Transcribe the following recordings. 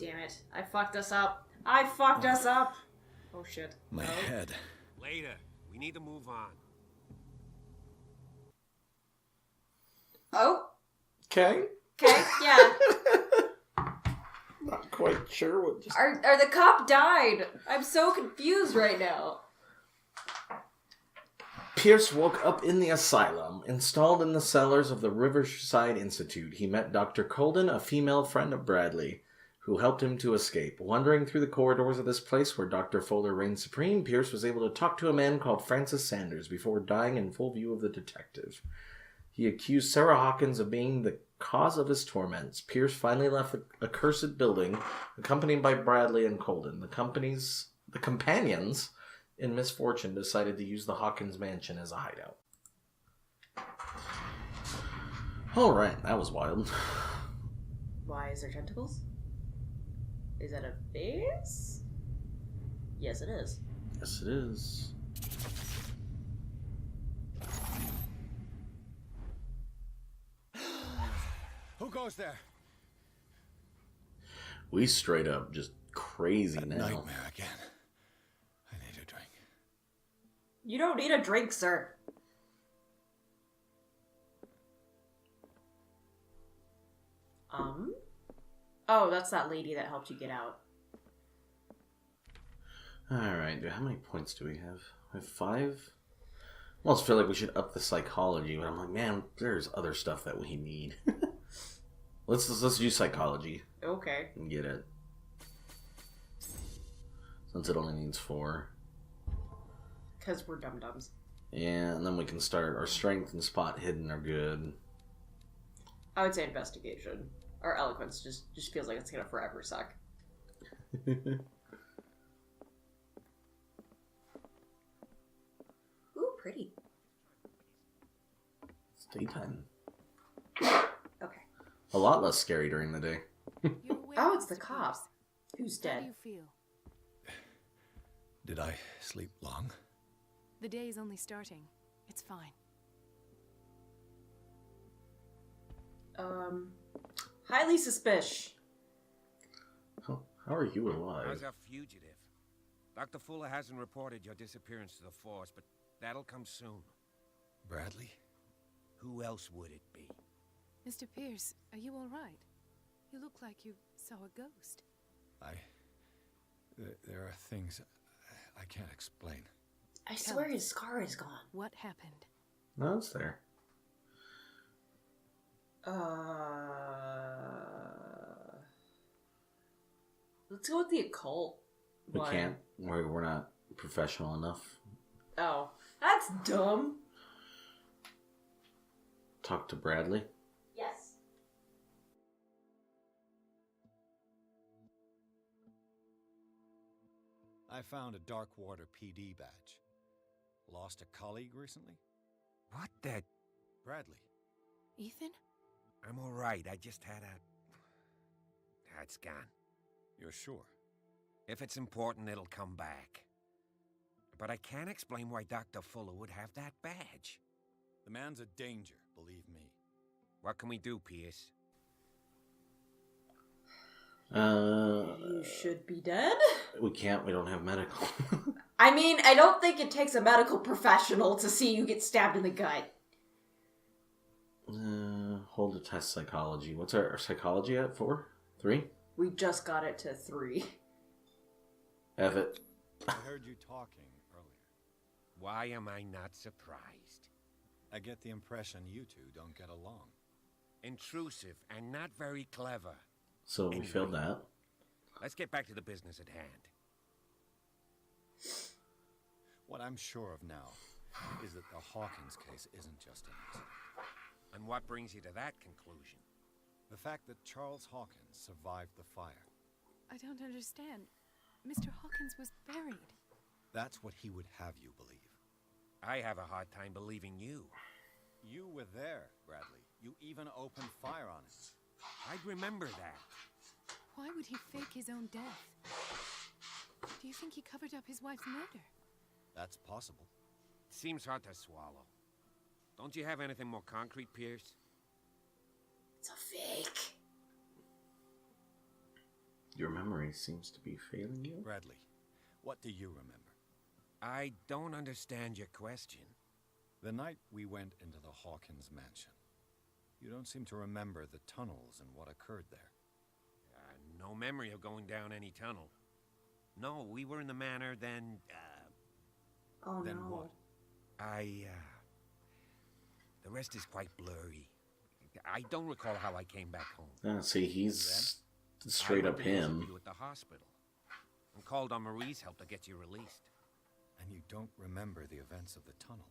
Damn it. I fucked us up. I fucked us up! Oh shit. My head. Later. We need to move on. Oh? Okay. Okay, yeah. Not quite sure what just... Are the cop died? I'm so confused right now. Pierce woke up in the asylum. Installed in the cellars of the Riverside Institute, he met Dr. Colden, a female friend of Bradley, who helped him to escape. Wandering through the corridors of this place where Dr. Fuller reigned supreme, Pierce was able to talk to a man called Francis Sanders before dying in full view of the detective. He accused Sarah Hawkins of being the cause of his torments. Pierce finally left the accursed building, accompanied by Bradley and Colden. The companions in misfortune decided to use the Hawkins mansion as a hideout. Alright, that was wild. Why is there tentacles? Is that a face? Yes, it is. Yes, it is. Who goes there? We straight up just crazy now. Nightmare again. I need a drink. You don't need a drink, sir. Oh, that's that lady that helped you get out. Alright, how many points do we have? We have 5? I almost feel like we should up the psychology, but I'm like, man, there's other stuff that we need. Let's do psychology. Okay. And get it. Since it only needs 4. Because we're dum-dums. Yeah, and then we can start. Our strength and spot hidden are good. I would say investigation. Our eloquence just feels like it's gonna forever suck. Ooh, pretty. It's daytime. Okay. A lot less scary during the day. Oh, it's the cop. Who's How do dead? you feel? Did I sleep long? The day is only starting. It's fine. Highly suspicious. How are you alive? How's our fugitive? Dr. Fuller hasn't reported your disappearance to the force, but that'll come soon. Bradley? Who else would it be? Mr. Pierce, are you all right? You look like you saw a ghost. There are things I can't explain. I swear his scar is gone. What happened? No, it's there. Let's go with the occult. We can't. We're not professional enough. Oh, that's dumb. Talk to Bradley. Yes. I found a Darkwater PD badge. Lost a colleague recently? What the... Bradley. Ethan? I'm all right. I just had a... It's gone. You're sure? If it's important, it'll come back. But I can't explain why Dr. Fuller would have that badge. The man's a danger, believe me. What can we do, Pierce? You should be dead? We can't. We don't have medical. I mean, I don't think it takes a medical professional to see you get stabbed in the gut. Hold to test psychology. What's our psychology at? 4? 3? We just got it to 3. F it. I heard you talking earlier. Why am I not surprised? I get the impression you two don't get along. Intrusive and not very clever. So we failed that. Let's get back to the business at hand. What I'm sure of now is that the Hawkins case isn't just an accident. And what brings you to that conclusion? The fact that Charles Hawkins survived the fire. I don't understand. Mr. Hawkins was buried. That's what he would have you believe. I have a hard time believing you. You were there, Bradley. You even opened fire on him. I'd remember that. Why would he fake his own death? Do you think he covered up his wife's murder? That's possible. Seems hard to swallow. Don't you have anything more concrete, Pierce? It's a fake. Your memory seems to be failing you. Bradley, what do you remember? I don't understand your question. The night we went into the Hawkins mansion. You don't seem to remember the tunnels and what occurred there. No memory of going down any tunnel. No, we were in the manor, then, Oh Then no. what? the rest is quite blurry. I don't recall how I came back home. See, he's straight I up went to visit him. you at the hospital and called on Marie's help to get you released. And you don't remember the events of the tunnel.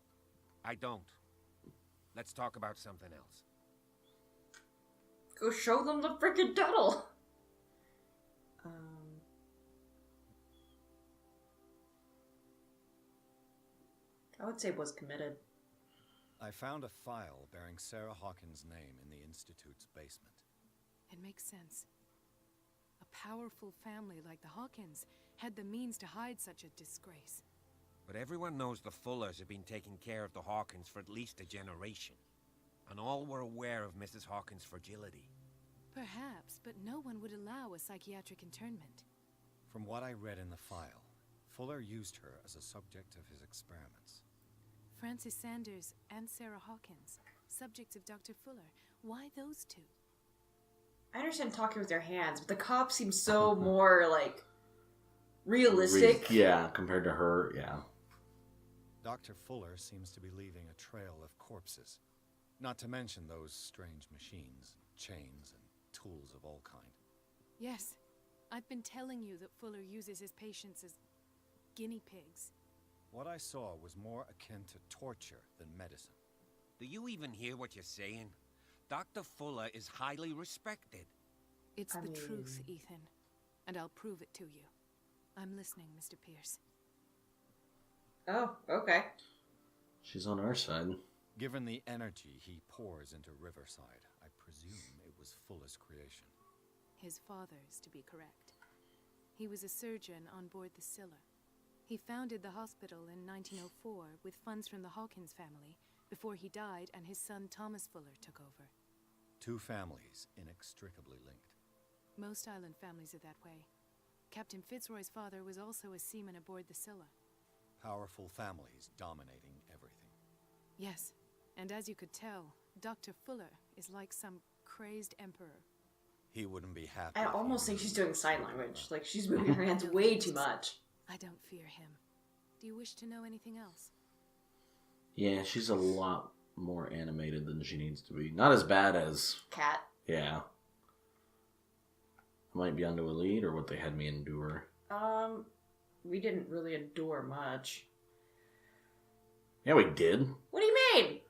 I don't. Let's talk about something else. Go show them the freaking tunnel. I would say was committed. I found a file bearing Sarah Hawkins' name in the Institute's basement. It makes sense. A powerful family like the Hawkins had the means to hide such a disgrace. But everyone knows the Fullers have been taking care of the Hawkins for at least a generation. And all were aware of Mrs. Hawkins' fragility. Perhaps, but no one would allow a psychiatric internment. From what I read in the file, Fuller used her as a subject of his experiments. Francis Sanders and Sarah Hawkins, subjects of Dr. Fuller. Why those two? I understand talking with your hands, but the cop seems so more, like, realistic. Yeah, compared to her, yeah. Dr. Fuller seems to be leaving a trail of corpses. Not to mention those strange machines, chains, and tools of all kind. Yes, I've been telling you that Fuller uses his patients as guinea pigs. What I saw was more akin to torture than medicine. Do you even hear what you're saying? Dr. Fuller is highly respected. It's the truth, Ethan, and I'll prove it to you. I'm listening, Mr. Pierce. Oh, okay. She's on our side. Given the energy he pours into Riverside, I presume it was Fuller's creation. His father's, to be correct. He was a surgeon on board the Scylla. He founded the hospital in 1904 with funds from the Hawkins family before he died and his son Thomas Fuller took over. Two families inextricably linked. Most island families are that way. Captain Fitzroy's father was also a seaman aboard the Scylla. Powerful families dominating everything. Yes, and as you could tell, Dr. Fuller is like some crazed emperor. He wouldn't be happy. I almost think she's doing sign language. Like, she's moving her hands way too much. I don't fear him. Do you wish to know anything else? Yeah, she's a lot more animated than she needs to be. Not as bad as... Cat. Yeah. Might be onto a lead, or what they had me endure. We didn't really endure much. Yeah, we did. What do you mean?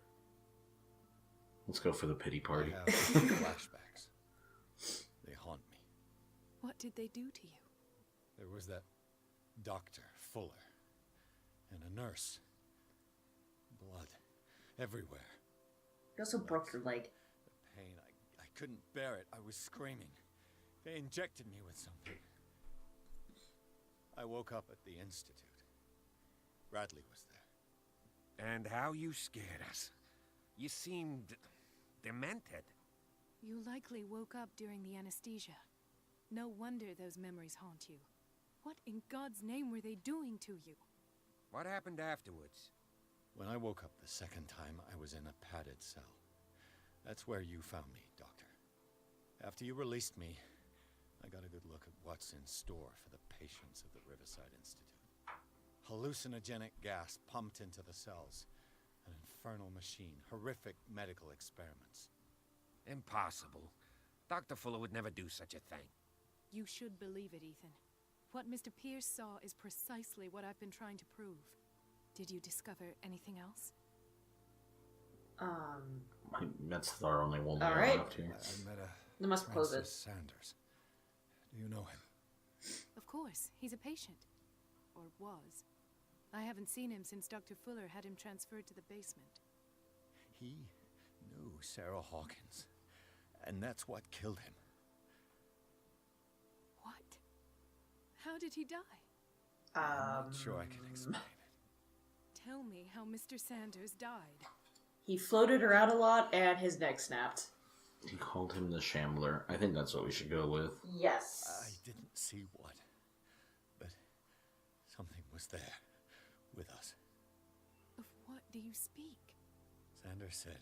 Let's go for the pity party. I have flashbacks. They haunt me. What did they do to you? There was that Dr. Fuller and a nurse. Blood everywhere. You also broke your leg. The pain, I couldn't bear it. I was screaming. They injected me with something. I woke up at the Institute. Bradley was there. And how you scared us. You seemed demented. You likely woke up during the anesthesia. No wonder those memories haunt you. What in God's name were they doing to you? What happened afterwards? When I woke up the second time, I was in a padded cell. That's where you found me, Doctor. After you released me, I got a good look at what's in store for the patients of the Riverside Institute. Hallucinogenic gas pumped into the cells. An infernal machine. Horrific medical experiments. Impossible. Dr. Fuller would never do such a thing. You should believe it, Ethan. What Mr. Pierce saw is precisely what I've been trying to prove. Did you discover anything else? That's our only one All right. left here. I met a You must close it. Francis Sanders. Do you know him? Of course, he's a patient. Or was. I haven't seen him since Dr. Fuller had him transferred to the basement. He knew Sarah Hawkins. And that's what killed him. What? How did he die? I'm not sure I can explain it. Tell me how Mr. Sanders died. He floated her out a lot and his neck snapped. He called him the Shambler. I think that's what we should go with. Yes. I didn't see what, but something was there with us. Of what do you speak? Sanders said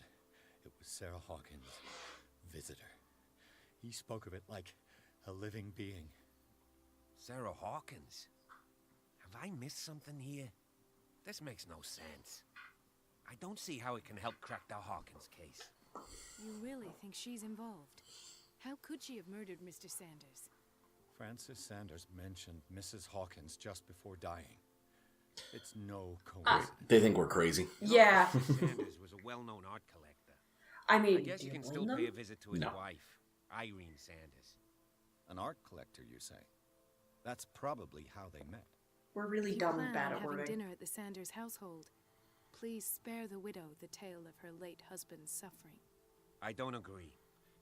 it was Sarah Hawkins' visitor. He spoke of it like a living being. Sarah Hawkins? Have I missed something here? This makes no sense. I don't see how it can help crack the Hawkins case. You really think she's involved? How could she have murdered Mr. Sanders? Francis Sanders mentioned Mrs. Hawkins just before dying. It's no coincidence. They think we're crazy. Yeah. Sanders was a well-known art collector. I mean, I guess you can still pay a visit to his wife, Irene Sanders. An art collector, you say? That's probably how they met. We're really If you dumb plan and bad on at having wording. dinner at the Sanders household, please spare the widow the tale of her late husband's suffering. I don't agree.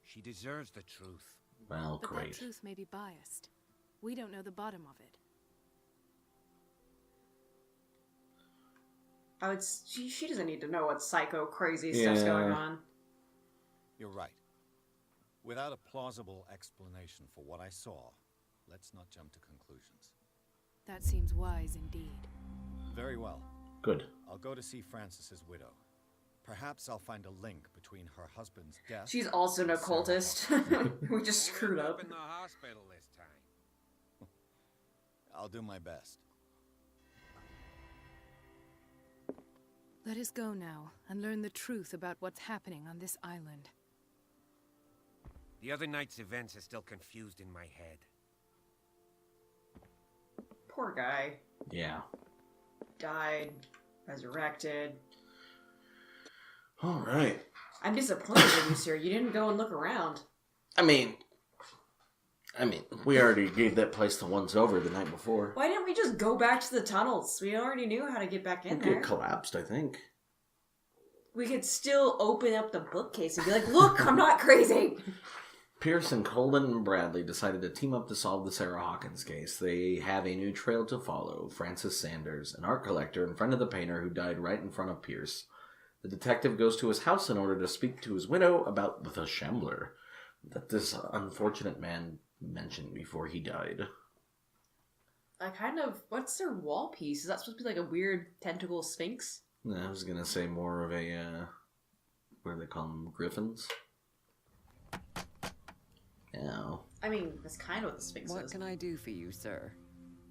She deserves the truth. Well, But great. that truth may be biased. We don't know the bottom of it. She doesn't need to know what psycho crazy stuff's going on. You're right. Without a plausible explanation for what I saw, let's not jump to conclusions. That seems wise indeed. Very well. Good. I'll go to see Francis's widow. Perhaps I'll find a link between her husband's death. She's also an and Sarah occultist. Hawkins. We just screwed We'll end up. in the hospital this time. I'll do my best. Let us go now and learn the truth about what's happening on this island. The other night's events are still confused in my head. Poor guy. Yeah. Died. Resurrected. All right. I'm disappointed in you, sir. You didn't go and look around. I mean, we already gave that place the once over the night before. Why didn't we just go back to the tunnels? We already knew how to get back in It there. collapsed, I think. We could still open up the bookcase and be like, look, I'm not crazy. Pearson, Colden, and Bradley decided to team up to solve the Sarah Hawkins case. They have a new trail to follow. Francis Sanders, an art collector and friend of the painter who died right in front of Pierce. The detective goes to his house in order to speak to his widow about the Shambler that this unfortunate man mentioned before he died. What's their wall piece? Is that supposed to be like a weird tentacle sphinx? I was gonna say more of a, what do they call them, griffins? Yeah. I mean, that's kind of what the sphinx What is. can I do for you, sir?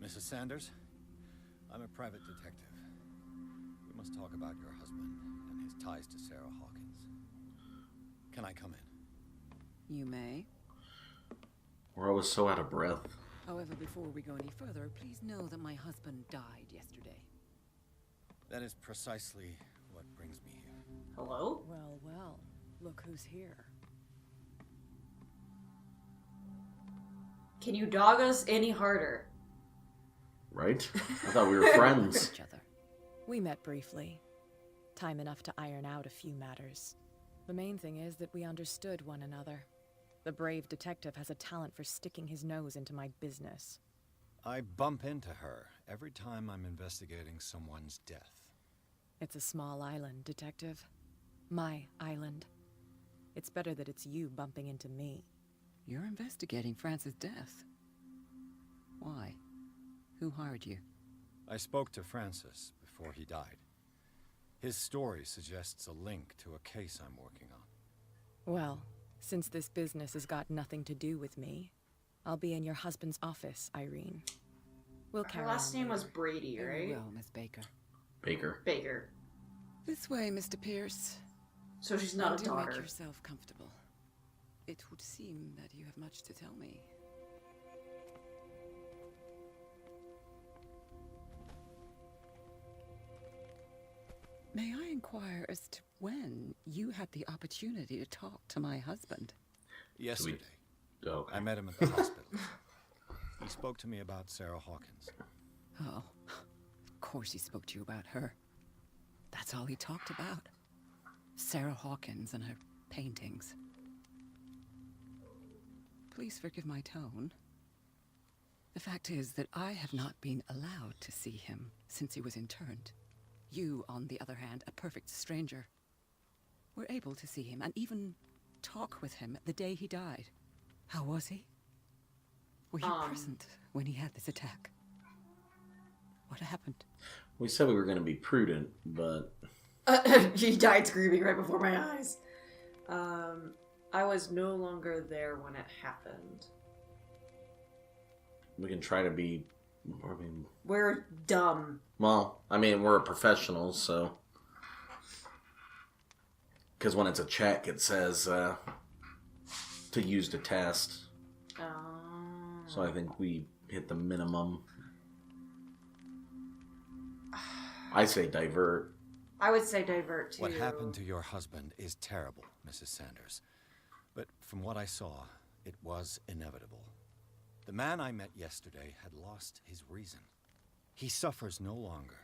Mrs. Sanders, I'm a private detective. We must talk about your husband and his ties to Sarah Hawkins. Can I come in? You may. We're always so out of breath. However, before we go any further, please know that my husband died yesterday. That is precisely what brings me here. Hello? Well, well, look who's here. Can you dog us any harder? Right? I thought we were friends. Each other. We met briefly. Time enough to iron out a few matters. The main thing is that we understood one another. The brave detective has a talent for sticking his nose into my business. I bump into her every time I'm investigating someone's death. It's a small island, detective. My island. It's better that it's you bumping into me. You're investigating Francis' death. Why? Who hired you? I spoke to Francis before he died. His story suggests a link to a case I'm working on. Well, since this business has got nothing to do with me, I'll be in your husband's office, Irene. We'll Her carry last on name was later. Brady, Very right? well, Miss Baker. Baker. Baker. This way, Mr. Pierce. So she's not a Do daughter. make yourself comfortable. It would seem that you have much to tell me. May I inquire as to when you had the opportunity to talk to my husband? Yesterday, Okay. I met him at the hospital. He spoke to me about Sarah Hawkins. Oh, of course he spoke to you about her. That's all he talked about. Sarah Hawkins and her paintings. Please forgive my tone. The fact is that I have not been allowed to see him since he was interned. You, on the other hand, a perfect stranger, were able to see him and even talk with him the day he died. How was he? Were you present when he had this attack? What happened? We said we were going to be prudent, but... He died screaming right before my eyes. I was no longer there when it happened. We can try to be... We're dumb. Well, we're professionals, so... Because when it's a check, it says to use the test. So I think we hit the minimum. I say divert. I would say divert too. What happened to your husband is terrible, Mrs. Sanders. But from what I saw, it was inevitable. The man I met yesterday had lost his reason. He suffers no longer,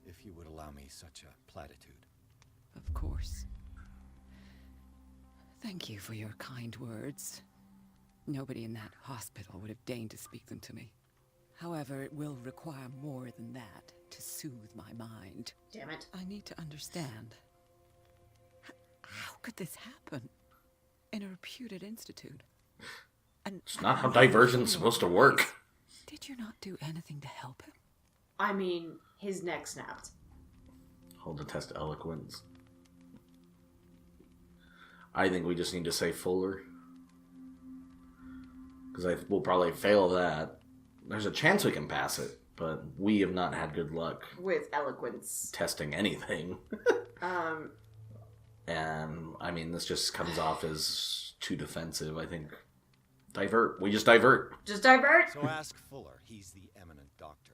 if you would allow me such a platitude. Of course. Thank you for your kind words. Nobody in that hospital would have deigned to speak them to me. However, it will require more than that to soothe my mind. Damn it. I need to understand. How could this happen? In a reputed institute? And It's not how diversion's supposed to work. Did you not do anything to help him? I mean, his neck snapped. Hold the test eloquence. I think we just need to say Fuller. Because we'll probably fail that. There's a chance we can pass it, but we have not had good luck With eloquence. testing anything. And, this just comes off as too defensive, I think. Divert. We just divert. Just divert? So ask Fuller. He's the eminent doctor.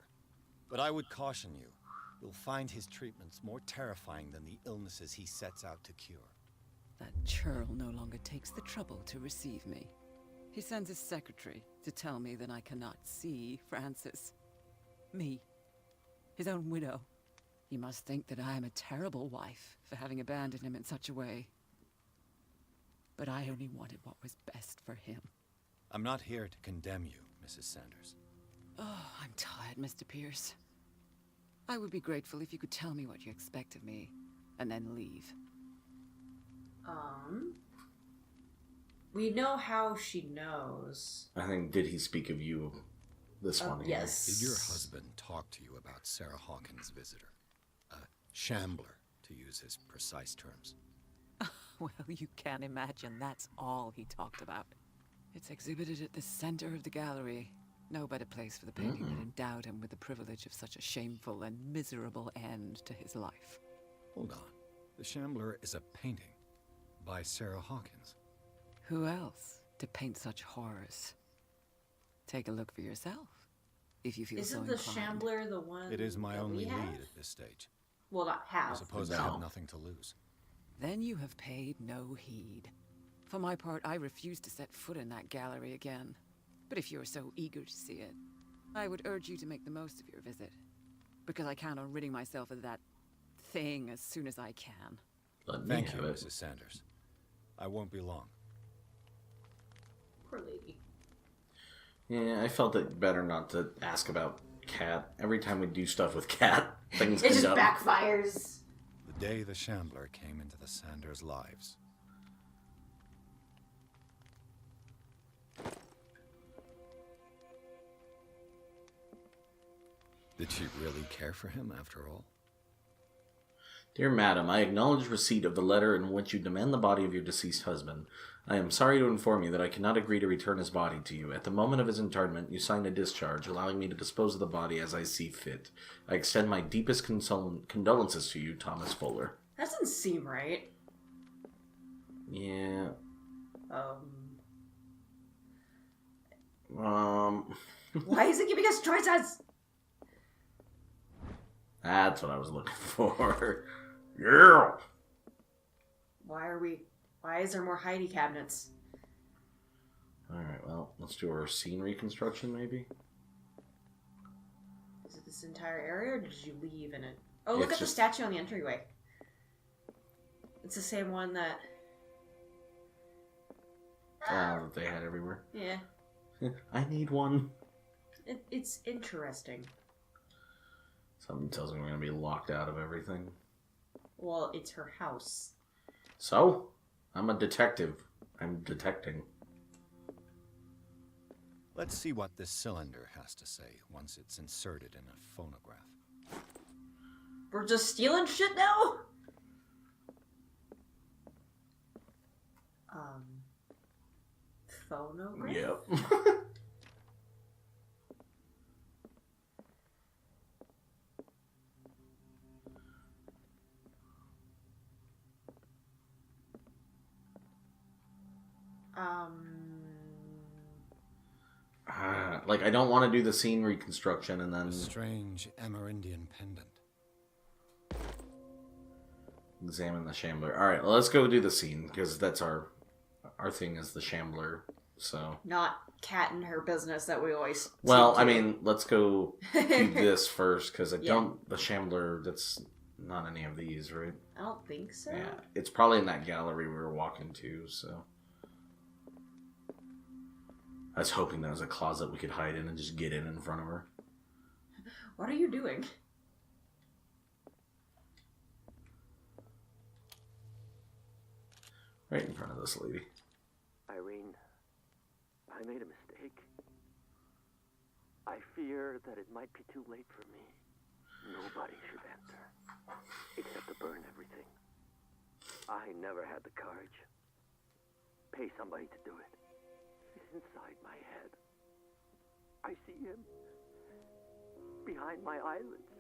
But I would caution you. You'll find his treatments more terrifying than the illnesses he sets out to cure. That churl no longer takes the trouble to receive me. He sends his secretary to tell me that I cannot see Francis. Me. His own widow. He must think that I am a terrible wife for having abandoned him in such a way. But I only wanted what was best for him. I'm not here to condemn you, Mrs. Sanders. Oh, I'm tired, Mr. Pierce. I would be grateful if you could tell me what you expect of me, and then leave. We know how she knows. I think, did he speak of you this one? Here? Yes. Did your husband talk to you about Sarah Hawkins' visitor? A shambler, to use his precise terms. Well, you can imagine that's all he talked about. It's exhibited at the center of the gallery. No better place for the painting that endowed him with the privilege of such a shameful and miserable end to his life. Hold on. The Shambler is a painting by Sarah Hawkins. Who else to paint such horrors? Take a look for yourself, if you feel so Isn't the inclined. Shambler the one It is my that only we have? lead at this stage. Well, not I have. suppose I have nothing to lose. Then you have paid no heed. For my part, I refuse to set foot in that gallery again. But if you're so eager to see it, I would urge you to make the most of your visit. Because I count on ridding myself of that thing as soon as I can. Thank you, Mrs. Sanders. I won't be long. Poor lady. Yeah, I felt it better not to ask about Cat. Every time we do stuff with Cat, things It end just up... backfires. The day the Shambler came into the Sanders' lives. Did she really care for him after all? Dear Madam, I acknowledge receipt of the letter in which you demand the body of your deceased husband. I am sorry to inform you that I cannot agree to return his body to you. At the moment of his interment, you signed a discharge, allowing me to dispose of the body as I see fit. I extend my deepest condolences to you, Thomas Fuller. That doesn't seem right. Yeah. Why is it giving us choices? That's what I was looking for. Yeah. Why is there more Heidi cabinets? Alright, well, let's do our scene reconstruction, maybe? Is it this entire area, or did you leave in it? Oh, look It's at the just- statue on the entryway. It's the same one that... That they had everywhere. Yeah. I need one. It's interesting. Something tells me we're going to be locked out of everything. Well, it's her house. So, I'm a detective. I'm detecting. Let's see what this cylinder has to say once it's inserted in a phonograph. We're just stealing shit now? Phonograph? Yep. Like, I don't want to do the scene reconstruction and then A strange Amerindian pendant. examine the Shambler. Alright, well, let's go do the scene, because that's our thing is the Shambler, so... Not Cat and her business that we always... Well, seem I to. mean, let's go do this first, because I Yeah. don't... The Shambler, that's not any of these, right? I don't think so. Yeah, it's probably in that gallery we were walking to, so... I was hoping there was a closet we could hide in and just get in front of her. What are you doing? Right in front of this lady. Irene, I made a mistake. I fear that it might be too late for me. Nobody should enter, except to burn everything. I never had the courage. Pay somebody to do it. He's inside my head. I see him behind my eyelids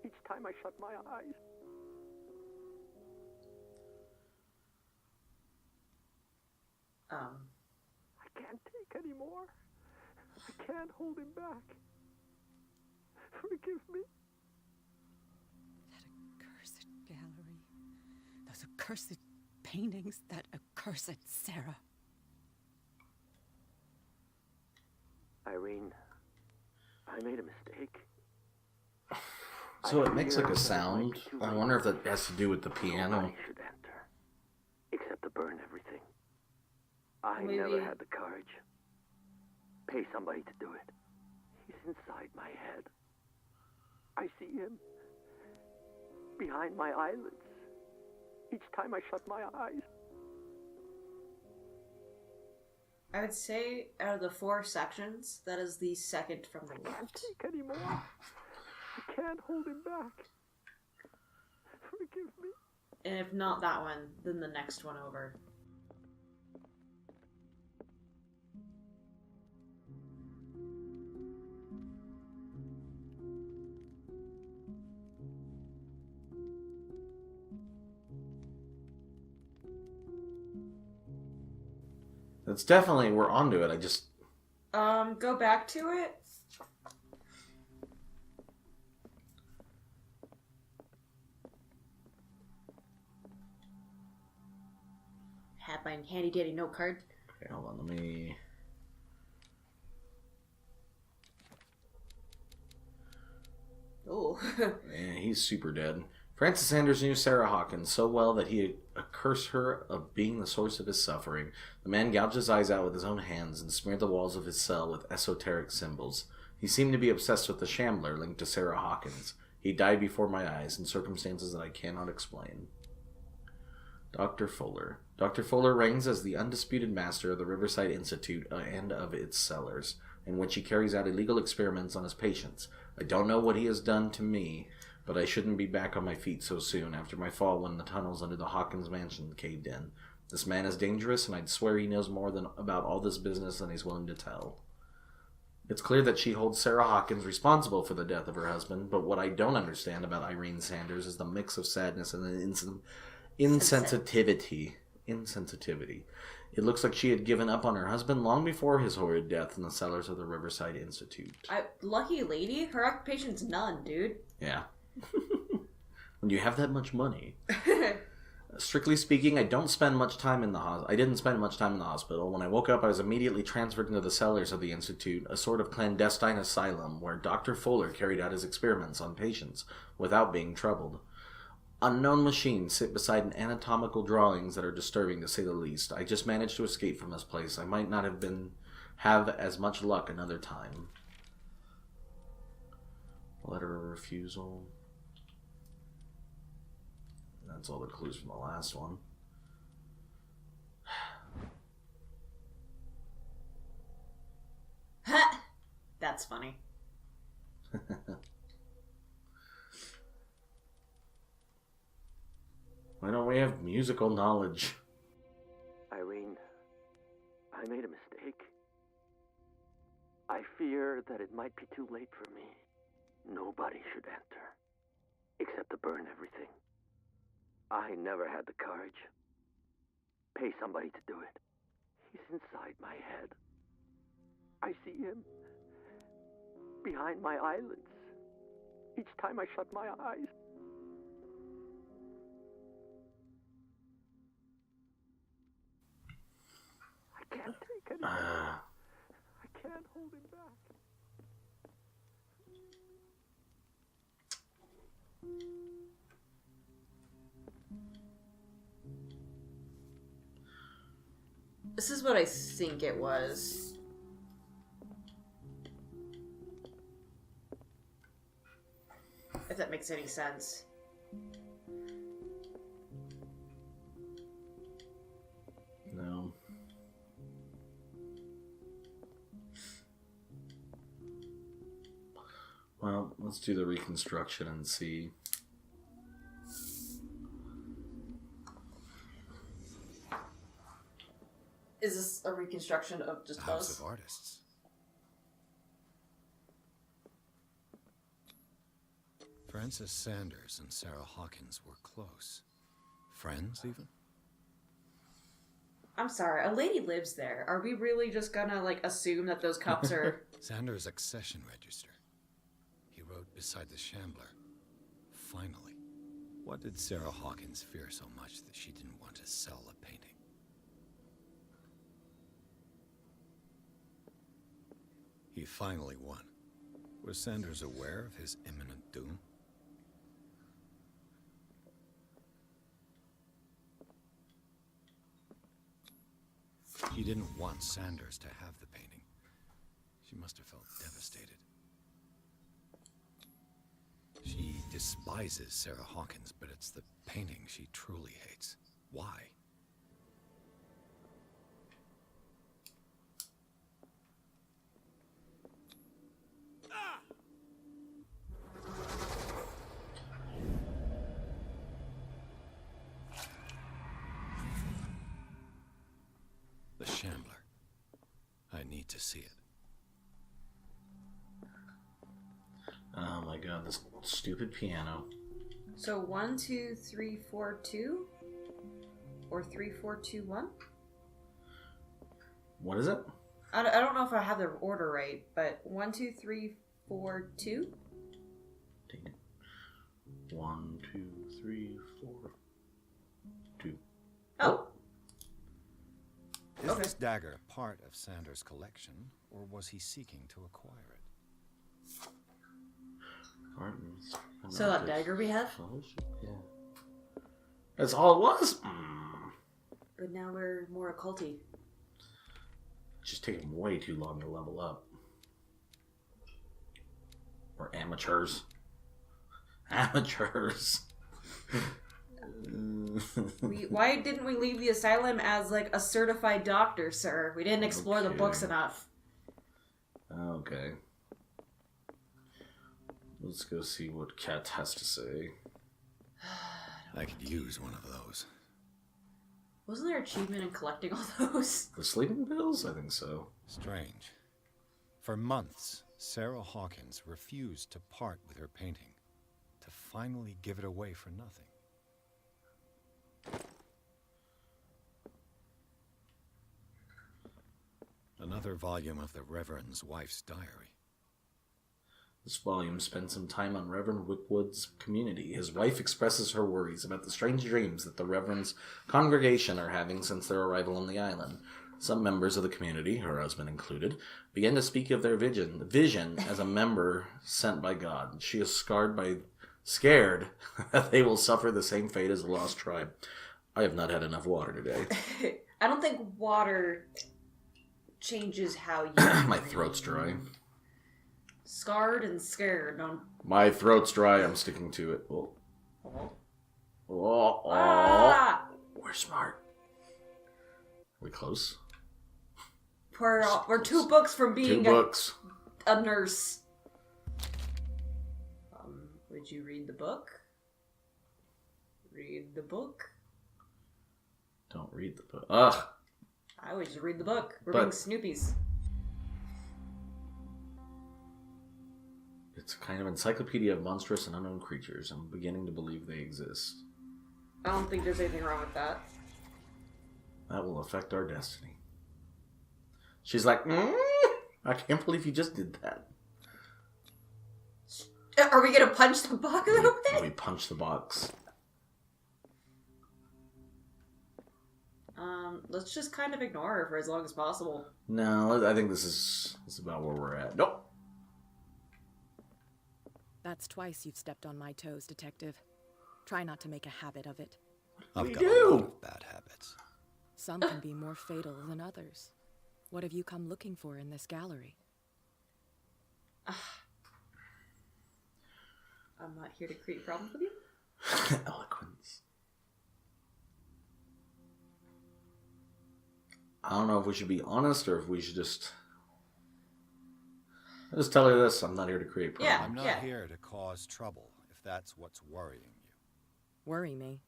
each time I shut my eyes. I can't take any more. I can't hold him back. Forgive me. That accursed gallery. Those accursed paintings. That accursed Sarah. Irene, I made a mistake. So I it makes fear like a that it might sound. be too I late. wonder if that has to do with the piano. Nobody should enter, except to burn everything. I Maybe- never had the courage. Pay somebody to do it. He's inside my head. I see him behind my eyelids each time I shut my eyes. I would say out of the 4 sections, that is the second from the I can't left. take any more. I can't hold him back. Forgive me. And if not that one, then the next one over. That's definitely, we're onto it. I just... Go back to it. Have my handy dandy note card. Okay, hold on, let me... Oh. Man, he's super dead. Francis Sanders knew Sarah Hawkins so well that he accursed her of being the source of his suffering. The man gouged his eyes out with his own hands and smeared the walls of his cell with esoteric symbols. He seemed to be obsessed with the Shambler linked to Sarah Hawkins. He died before my eyes in circumstances that I cannot explain. Dr. Fuller. Dr. Fuller reigns as the undisputed master of the Riverside Institute and of its cellars, in which he carries out illegal experiments on his patients. I don't know what he has done to me, but I shouldn't be back on my feet so soon after my fall when the tunnels under the Hawkins mansion caved in. This man is dangerous, and I'd swear he knows more about all this business than he's willing to tell. It's clear that she holds Sarah Hawkins responsible for the death of her husband, but what I don't understand about Irene Sanders is the mix of sadness and insensitivity. It looks like she had given up on her husband long before his horrid death in the cellars of the Riverside Institute. Lucky lady, her occupation's none, dude. Yeah. When you have that much money. Strictly speaking, I didn't spend much time in the hospital. When I woke up, I was immediately transferred into the cellars of the Institute, a sort of clandestine asylum where Dr. Fuller carried out his experiments on patients without being troubled. Unknown machines sit beside an anatomical drawings that are disturbing, to say the least. I just managed to escape from this place. I might not have as much luck another time. Letter of refusal. That's all the clues from the last one. That's funny. Why don't we have musical knowledge? Irene, I made a mistake. I fear that it might be too late for me. Nobody should enter, except to burn everything. I never had the courage. Pay somebody to do it. He's inside my head. I see him behind my eyelids each time I shut my eyes. I can't take it anymore. I can't hold him back. This is what I think it was. If that makes any sense. No. Well, let's do the reconstruction and see. Is this a reconstruction of just House those? of Artists. Francis Sanders and Sarah Hawkins were close. Friends, even? I'm sorry, a lady lives there. Are we really just gonna, like, assume that those cups are... Sanders' accession register. He wrote beside the Shambler. Finally. What did Sarah Hawkins fear so much that she didn't want to sell a painting? He finally won. Was Sanders aware of his imminent doom? She didn't want Sanders to have the painting. She must have felt devastated. She despises Sarah Hawkins, but it's the painting she truly hates. Why? The Shambler. I need to see it. Oh my god, this stupid piano. So 1, 2, 3, 4, 2? Or 3, 4, 2, 1? What is it? I don't know if I have the order right, but 1, 2, 3, 4, 2? Dang it. 1, 2, 3, 4, 2. Oh. Is Okay. this dagger part of Sanders' collection, or was he seeking to acquire it? So that dagger we have? Yeah. That's all it was? But now we're more occulty. Just taking way too long to level up. We're amateurs. Amateurs. Why didn't we leave the asylum as, like, a certified doctor, sir? We didn't explore the Okay. books enough. Okay. Let's go see what Kat has to say. I could use one of those. Wasn't there achievement in collecting all those? The sleeping pills? I think so. Strange. For months, Sarah Hawkins refused to part with her painting, to finally give it away for nothing. Another volume of the Reverend's wife's diary. This volume spends some time on Reverend Wickwood's community. His wife expresses her worries about the strange dreams that the Reverend's congregation are having since their arrival on the island. Some members of the community, her husband included, began to speak of their vision as a member sent by God. She is scared that they will suffer the same fate as the lost tribe. I have not had enough water today. I don't think water changes how you... My throat's dry. Scarred and scared. No. My throat's dry. I'm sticking to it. Oh. Oh. Ah! We're smart. Are we close? We're 2 books from being 2 books. a nurse. Would you read the book? Read the book. Don't read the book. Ugh. I would just read the book. We're But- being Snoopies. It's a kind of encyclopedia of monstrous and unknown creatures. I'm beginning to believe they exist. I don't think there's anything wrong with that. That will affect our destiny. She's like, I can't believe you just did that. Are we gonna punch the box open? We punch the box. Let's just kind of ignore her for as long as possible. No, I think this is about where we're at. Nope. That's twice you've stepped on my toes, Detective. Try not to make a habit of it. I've We got do. a lot of bad habits. Some can be more fatal than others. What have you come looking for in this gallery? I'm not here to create problems with you. Eloquence. I don't know if we should be honest or if we should just tell her this. I'm not here to create problems. Yeah. I'm not here to cause trouble, if that's what's worrying you. Worry me?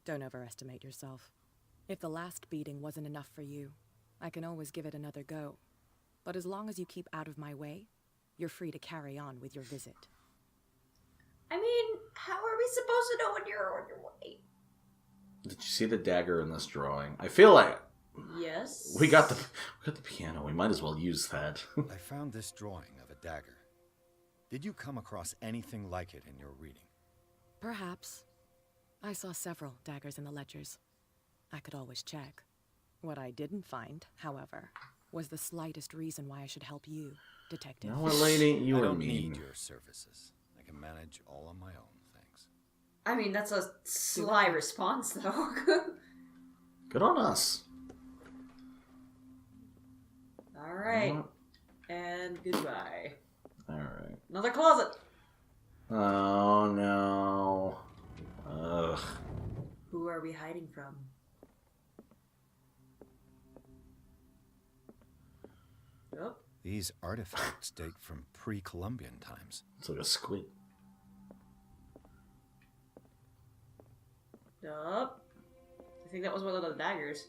Don't overestimate yourself. If the last beating wasn't enough for you, I can always give it another go. But as long as you keep out of my way, you're free to carry on with your visit. I mean, how are we supposed to know when you're on your way? Did you see the dagger in this drawing? I feel like Yes. we got the piano. We might as well use that. I found this drawing of a dagger. Did you come across anything like it in your reading? Perhaps. I saw several daggers in the ledgers. I could always check. What I didn't find, however, was the slightest reason why I should help you, Detective. You know what, lady? You I are don't mean. need your services. I can manage all on my own, thanks. I mean, that's a sly response, though. Good on us. Alright. And goodbye. Alright. Another closet. Oh no. Ugh. Who are we hiding from? Oh. These artifacts date from pre-Columbian times. It's like a squid. Yup. I think that was one of the daggers.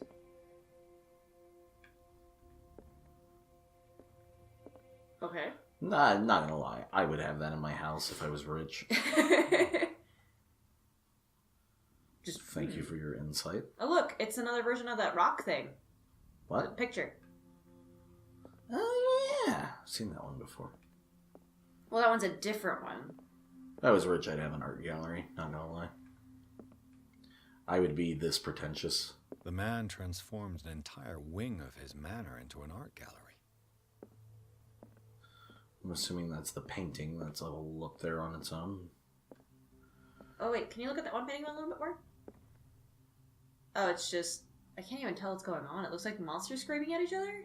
Okay. Nah, not gonna lie. I would have that in my house if I was rich. Just Thank you for your insight. Oh look, it's another version of that rock thing. The What? picture. Oh yeah. I've seen that one before. Well, that one's a different one. If I was rich, I'd have an art gallery. Not gonna lie. I would be this pretentious. The man transformed an entire wing of his manor into an art gallery. I'm assuming that's the painting that's all up there on its own. Oh wait, can you look at that one painting a little bit more? Oh, it's just... I can't even tell what's going on. It looks like monsters screaming at each other?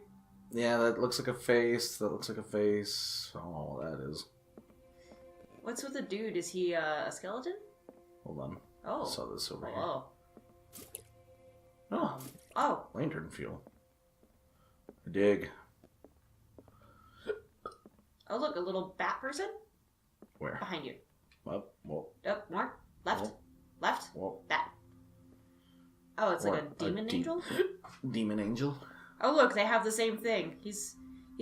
Yeah, that looks like a face. That looks like a face. I don't know what that is. What's with the dude? Is he a skeleton? Hold on. Oh. I saw this over here. Oh. Oh, Oh. lantern fuel. Dig. Oh look, a little bat person? Where? Behind you. Up. Well. Oh, more. Left. Well. Left. Well. That. Oh, it's like Or a demon angel? Demon angel. Oh look, they have the same thing. He's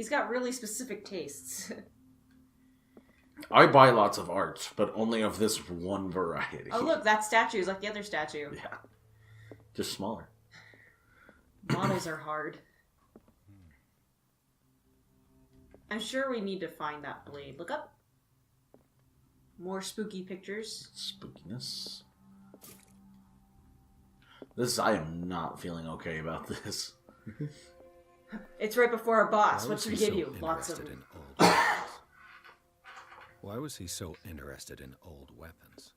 got really specific tastes. I buy lots of art, but only of this one variety. Oh look, that statue is like the other statue. Yeah. Just smaller. Models are hard. I'm sure we need to find that blade. Look up. More spooky pictures. Spookiness. I am not feeling okay about this. It's right before a boss. Why What was should he we give so you? Lots of... interested in old weapons? Why was he so interested in old weapons?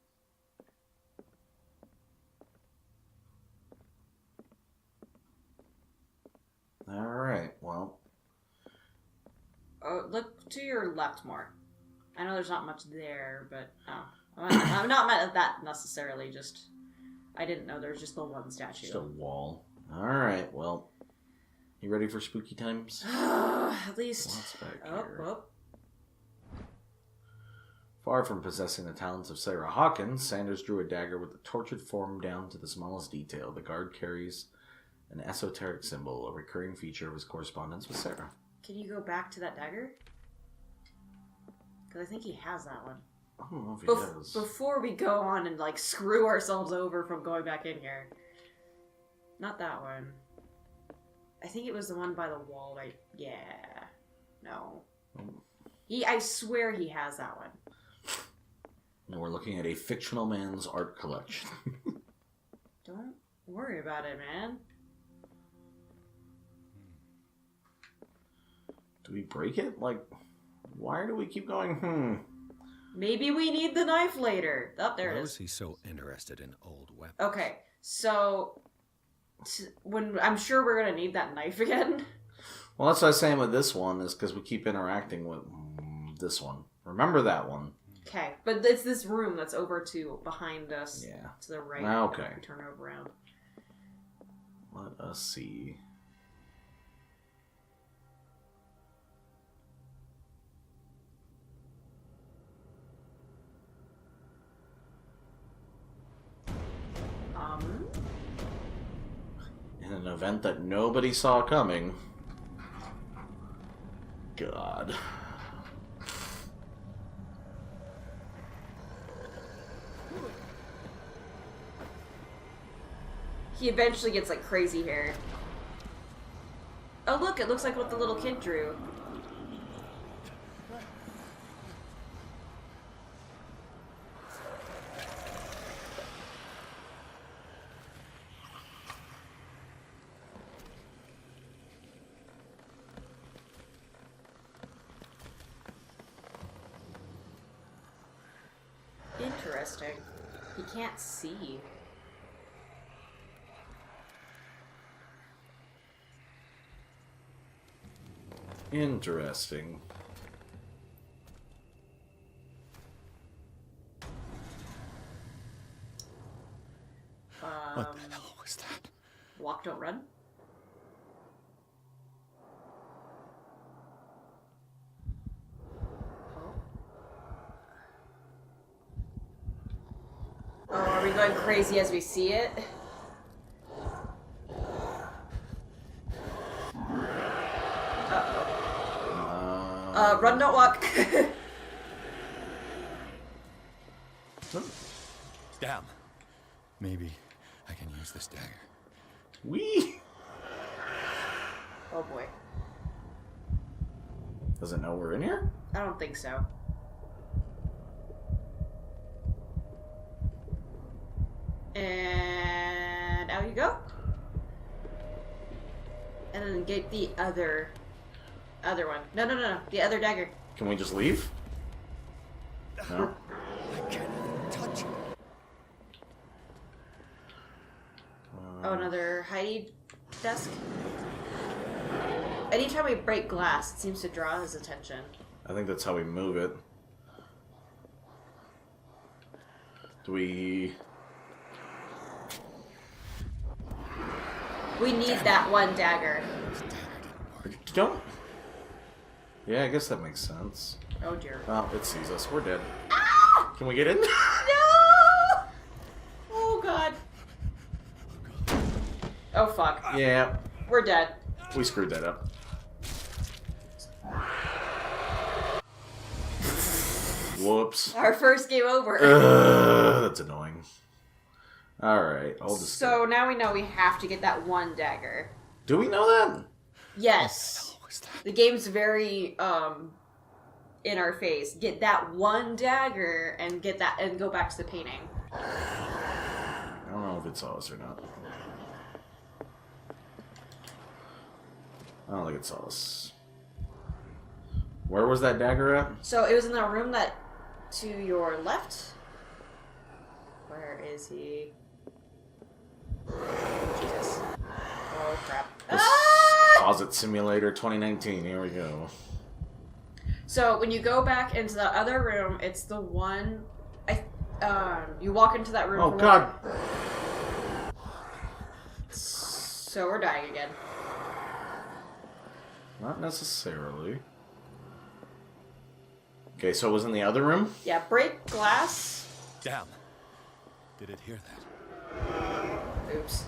Alright, well. Oh, look to your left more. I know there's not much there, but... Oh. I'm not mad at that necessarily, just... I didn't know there was just the one statue. Just a wall. Alright, well. You ready for spooky times? At least... What's back Oh, here? oh. Far from possessing the talents of Sarah Hawkins, Sanders drew a dagger with the tortured form down to the smallest detail. The guard carries an esoteric symbol, a recurring feature of his correspondence with Sarah. Can you go back to that dagger? Because I think he has that one. I don't know if he does. Before we go on and, like, screw ourselves over from going back in here. Not that one. I think it was the one by the wall, right? Yeah. No. I swear he has that one. And we're looking at a fictional man's art collection. Don't worry about it, man. Do we break it? Like, why do we keep going, Maybe we need the knife later. Oh, there it Why is. was he so interested in old weapons? Okay, so when I'm sure we're gonna need that knife again. Well, that's what I was saying with this one, is because we keep interacting with this one. Remember that one. Okay, but it's this room that's over to behind us. Yeah. To the right. Okay. We turn it around. Let us see. In an event that nobody saw coming. God. He eventually gets like crazy hair. Oh look, it looks like what the little kid drew. Interesting. He can't see. Interesting. What the hell was that? Walk, don't run. Oh, are we going crazy as we see it? Run, don't walk. Damn. Maybe I can use this dagger. Wee! Oh boy. Does it know we're in here? I don't think so. And out you go. And then get the other one. No. The other dagger. Can we just leave? No? I can't even touch it. Oh, another hidey desk. Anytime we break glass, it seems to draw his attention. I think that's how we move it. Do we... We need that one dagger. This dagger didn't work. Don't... Yeah, I guess that makes sense. Oh dear. Well, it sees us. We're dead. Ah! Can we get in? No! Oh god. Oh fuck. Yeah, We're dead. we screwed that up. Whoops. Our first game over. That's annoying. Alright, I'll just... So now we know we have to get that one dagger. Do we know that? Yes. What was that? The game's very in our face. Get that one dagger and get that and go back to the painting. I don't know if it saw us or not. I don't think it saw us. Where was that dagger at? So it was in the room that to your left. Where is he? Jesus. Oh crap. This Ah! Closet Simulator 2019. Here we go. So when you go back into the other room, it's the one. You walk into that room. Oh god. So we're dying again. Not necessarily. Okay, so it was in the other room? Yeah, break glass. Damn. Did it hear that? Oops.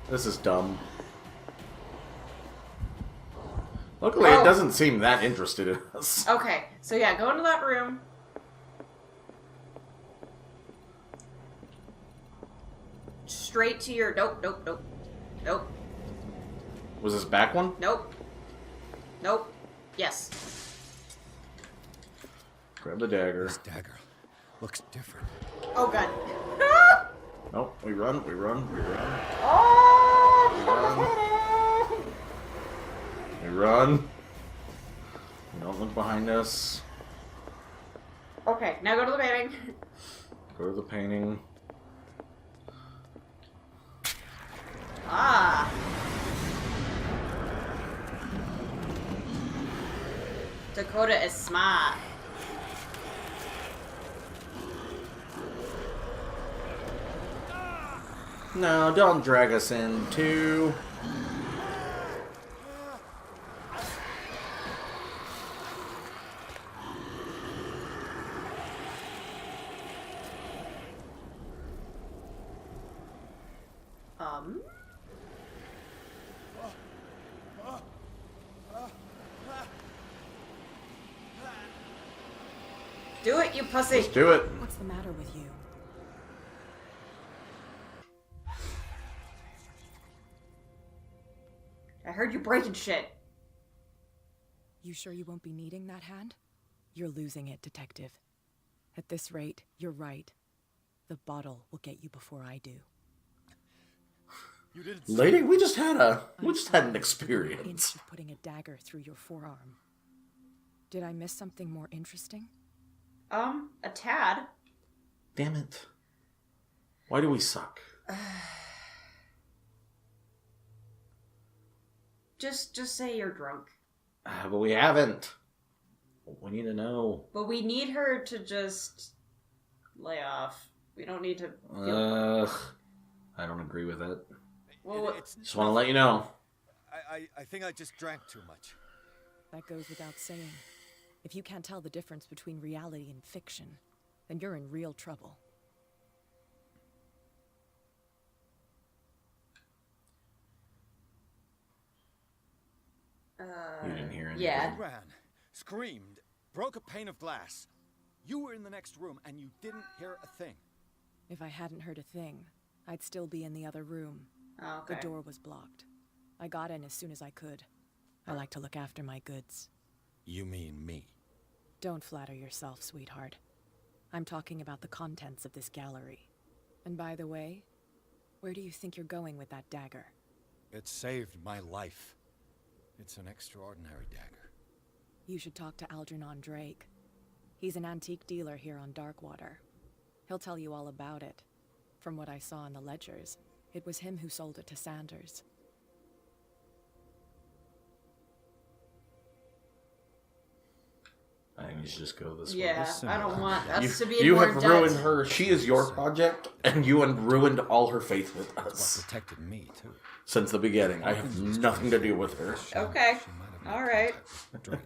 This is dumb. Luckily, it doesn't seem that interested in us. Okay, so yeah, go into that room. Straight to your... Nope, nope, nope. Nope, Was this back one? nope. Nope. Yes. Grab the dagger. This dagger looks different. Oh, God. Nope, we run, we run, we run. Oh! We run. We don't look behind us. Okay, now go to the painting. Go to the painting. Ah. Dakota is smart. No, don't drag us in, too. Do it, you pussy. Let's do it. What's the matter with you? I heard you breaking shit. You sure you won't be needing that hand? You're losing it, Detective. At this rate, you're right. The bottle will get you before I do. You didn't Lady, we just had an Inch experience. of putting a dagger through your forearm. Did I miss something more interesting? A tad. Damn it. Why do we suck? Just say you're drunk. But we haven't. We need to know. But we need her to just lay off. We don't need to feel... I don't agree with it. Well, Just want to let you know. I think I just drank too much. That goes without saying. If you can't tell the difference between reality and fiction, then you're in real trouble. You didn't hear anything. yeah. You ran, screamed, broke a pane of glass. You were in the next room and you didn't hear a thing. If I hadn't heard a thing, I'd still be in the other room. Okay. The door was blocked. I got in as soon as I could. I like to look after my goods. You mean me? Don't flatter yourself, sweetheart. I'm talking about the contents of this gallery. And by the way, where do you think you're going with that dagger? It saved my life. It's an extraordinary dagger. You should talk to Algernon Drake. He's an antique dealer here on Darkwater. He'll tell you all about it. From what I saw in the ledgers, it was him who sold it to Sanders. I think we should just go this way. Yeah, I don't want us to be You more have debt. ruined her. She is your project, and you have ruined all her faith with What us. protected me, too. Since the beginning. I have nothing to do with her. Okay. She might have made All right. contact with Drake.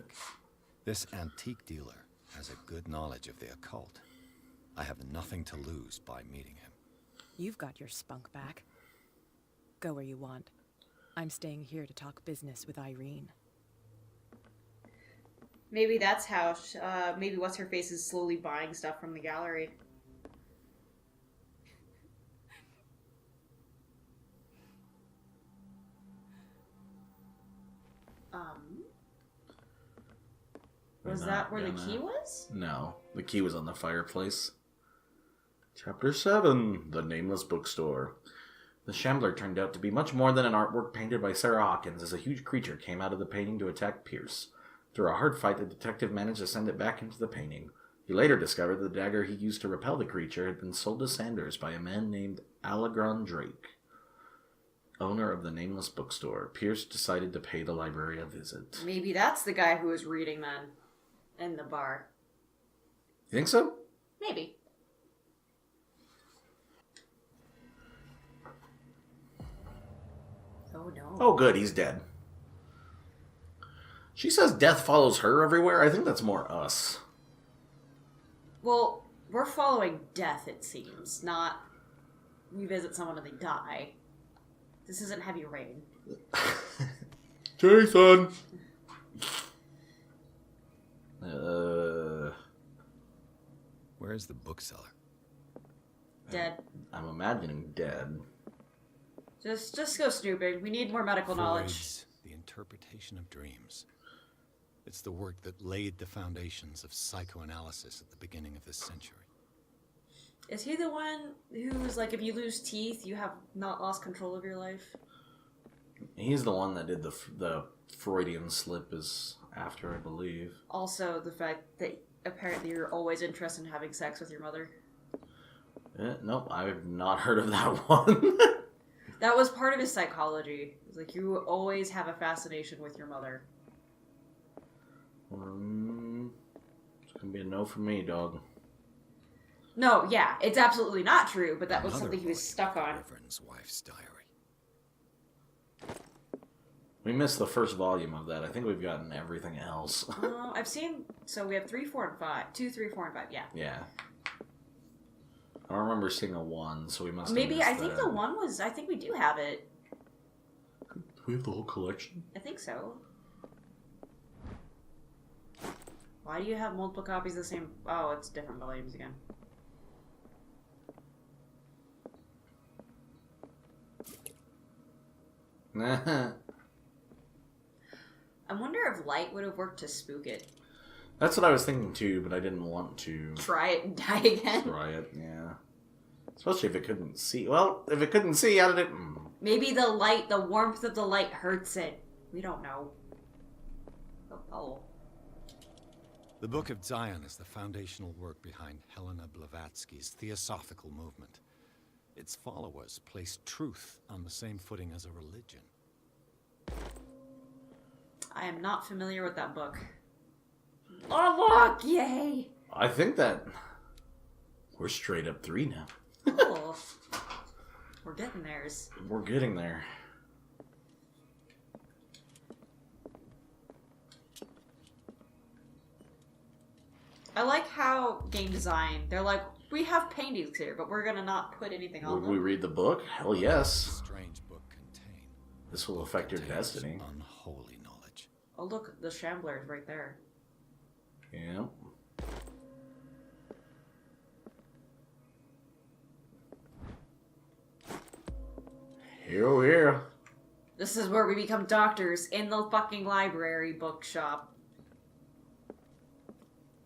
This antique dealer has a good knowledge of the occult. I have nothing to lose by meeting him. You've got your spunk back. Go where you want. I'm staying here to talk business with Irene. Maybe that's how, maybe What's-Her-Face is slowly buying stuff from the gallery. Was We're that not where the gonna- key was? No, the key was on the fireplace. Chapter 7, The Nameless Bookstore. The Shambler turned out to be much more than an artwork painted by Sarah Hawkins as a huge creature came out of the painting to attack Pierce. Through a hard fight, the detective managed to send it back into the painting. He later discovered the dagger he used to repel the creature had been sold to Sanders by a man named Algernon Drake, owner of the Nameless Bookstore. Pierce decided to pay the library a visit. Maybe that's the guy who was reading then. In the bar. You think so? Maybe. Oh, no. Oh, good, he's dead. She says death follows her everywhere. I think that's more us. Well, we're following death, it seems, not we visit someone and they die. This isn't Heavy Rain. Jason! Where's the bookseller? Dead. I'm imagining dead. Just go snooping. We need more medical knowledge. Freud's The Interpretation of Dreams. It's the work that laid the foundations of psychoanalysis at the beginning of this century. Is he the one who's like, if you lose teeth, you have not lost control of your life? He's the one that did the Freudian slip is after, I believe. Also, the fact that apparently you're always interested in having sex with your mother. Nope, I've not heard of that one. That was part of his psychology. It's like, you always have a fascination with your mother. It's gonna be a no from me, dog. No, yeah, it's absolutely not true, but that was Another something he was book, stuck on. Reverend's wife's diary. We missed the first volume of that. I think we've gotten everything else. I've seen, so we have 3, 4, and 5. 2, 3, 4, and 5, yeah. Yeah. I don't remember seeing a 1, so we must have Maybe, missed I think that. the 1 was, I think we do have it. Do we have the whole collection? I think so. Why do you have multiple copies of the same? Oh, it's different volumes again. I wonder if light would have worked to spook it. That's what I was thinking too, but I didn't want to Try it and die again. try it, yeah. Especially if it couldn't see. Well, if it couldn't see, how did it... Maybe the light, the warmth of the light hurts it. We don't know. Oh. The Book of Zion is the foundational work behind Helena Blavatsky's Theosophical movement. Its followers placed truth on the same footing as a religion. I am not familiar with that book. Oh, look! Yay! I think that... We're straight up 3 now. Oh. We're getting theirs. We're getting there. I like how game design, they're like, we have paintings here, but we're gonna not put anything on Would them. we read the book? Hell yes. This strange book contained. This will affect your contains destiny. Unholy knowledge. Oh look, the Shamblers right there. Yeah. Here. This is where we become doctors, in the fucking library bookshop.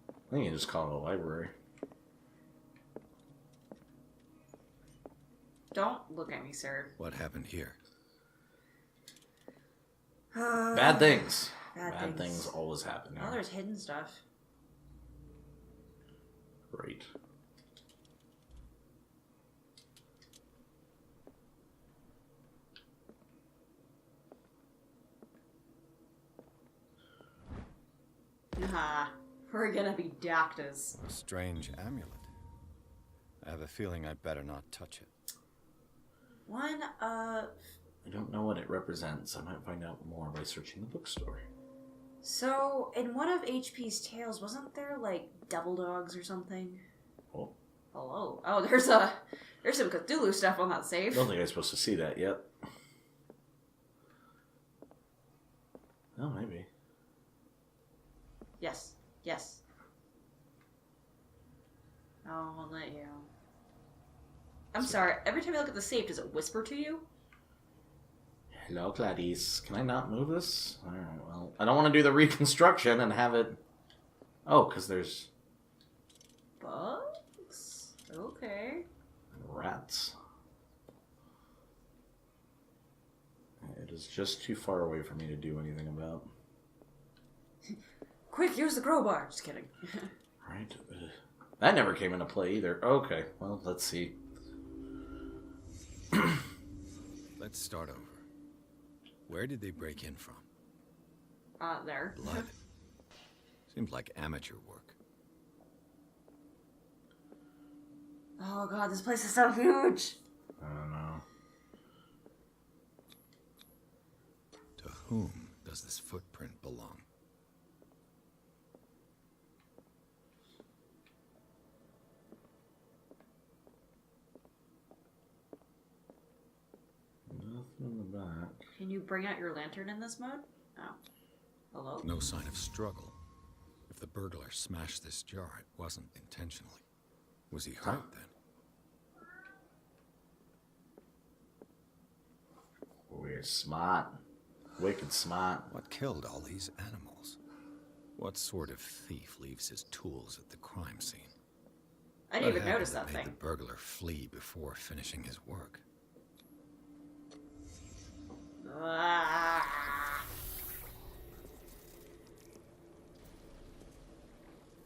I think you just call it a library. Don't look at me, sir. What happened here? Bad things. Bad things always happen Oh, here. there's hidden stuff. Great. Haha. We're gonna be doctors. A strange amulet. I have a feeling I'd better not touch it. I don't know what it represents. I might find out more by searching the bookstore. So, in one of HP's tales, wasn't there, like, devil dogs or something? Oh. Hello. Oh, there's some Cthulhu stuff on that I safe. don't think I'm supposed to see that yet. Oh, maybe. Yes. Yes. Oh, I'll let you. I'm sorry, every time you look at the safe, does it whisper to you? Hello, Gladys. Can I not move this? Alright, well, I don't want to do the reconstruction and have it... Oh, because there's... Bugs? Okay. rats. It is just too far away for me to do anything about. Quick, use the crowbar! Just kidding. Right. That never came into play either. Okay, well, let's see. Let's start over. Where did they break in from? There. Blood. Seems like amateur work. Oh god, this place is so huge! I don't know. whom does this footprint belong? Nothing in the back. Can you bring out your lantern in this mode? Oh. Hello? No sign of struggle. If the burglar smashed this jar, it wasn't intentionally. Was he hurt then? We're smart. Wicked smart. What killed all these animals? What sort of thief leaves his tools at the crime scene? I didn't What even notice happened that made thing. the burglar flee before finishing his work? Ah.